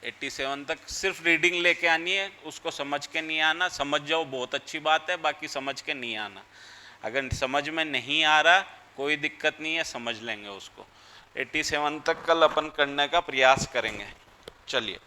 87 तक सिर्फ रीडिंग लेके आनी है, उसको समझ के नहीं आना। समझ जाओ बहुत अच्छी बात है, बाकी समझ के नहीं आना। अगर समझ में नहीं आ रहा कोई दिक्कत नहीं है, समझ लेंगे उसको। 87 तक कल अपन करने का प्रयास करेंगे। चलिए।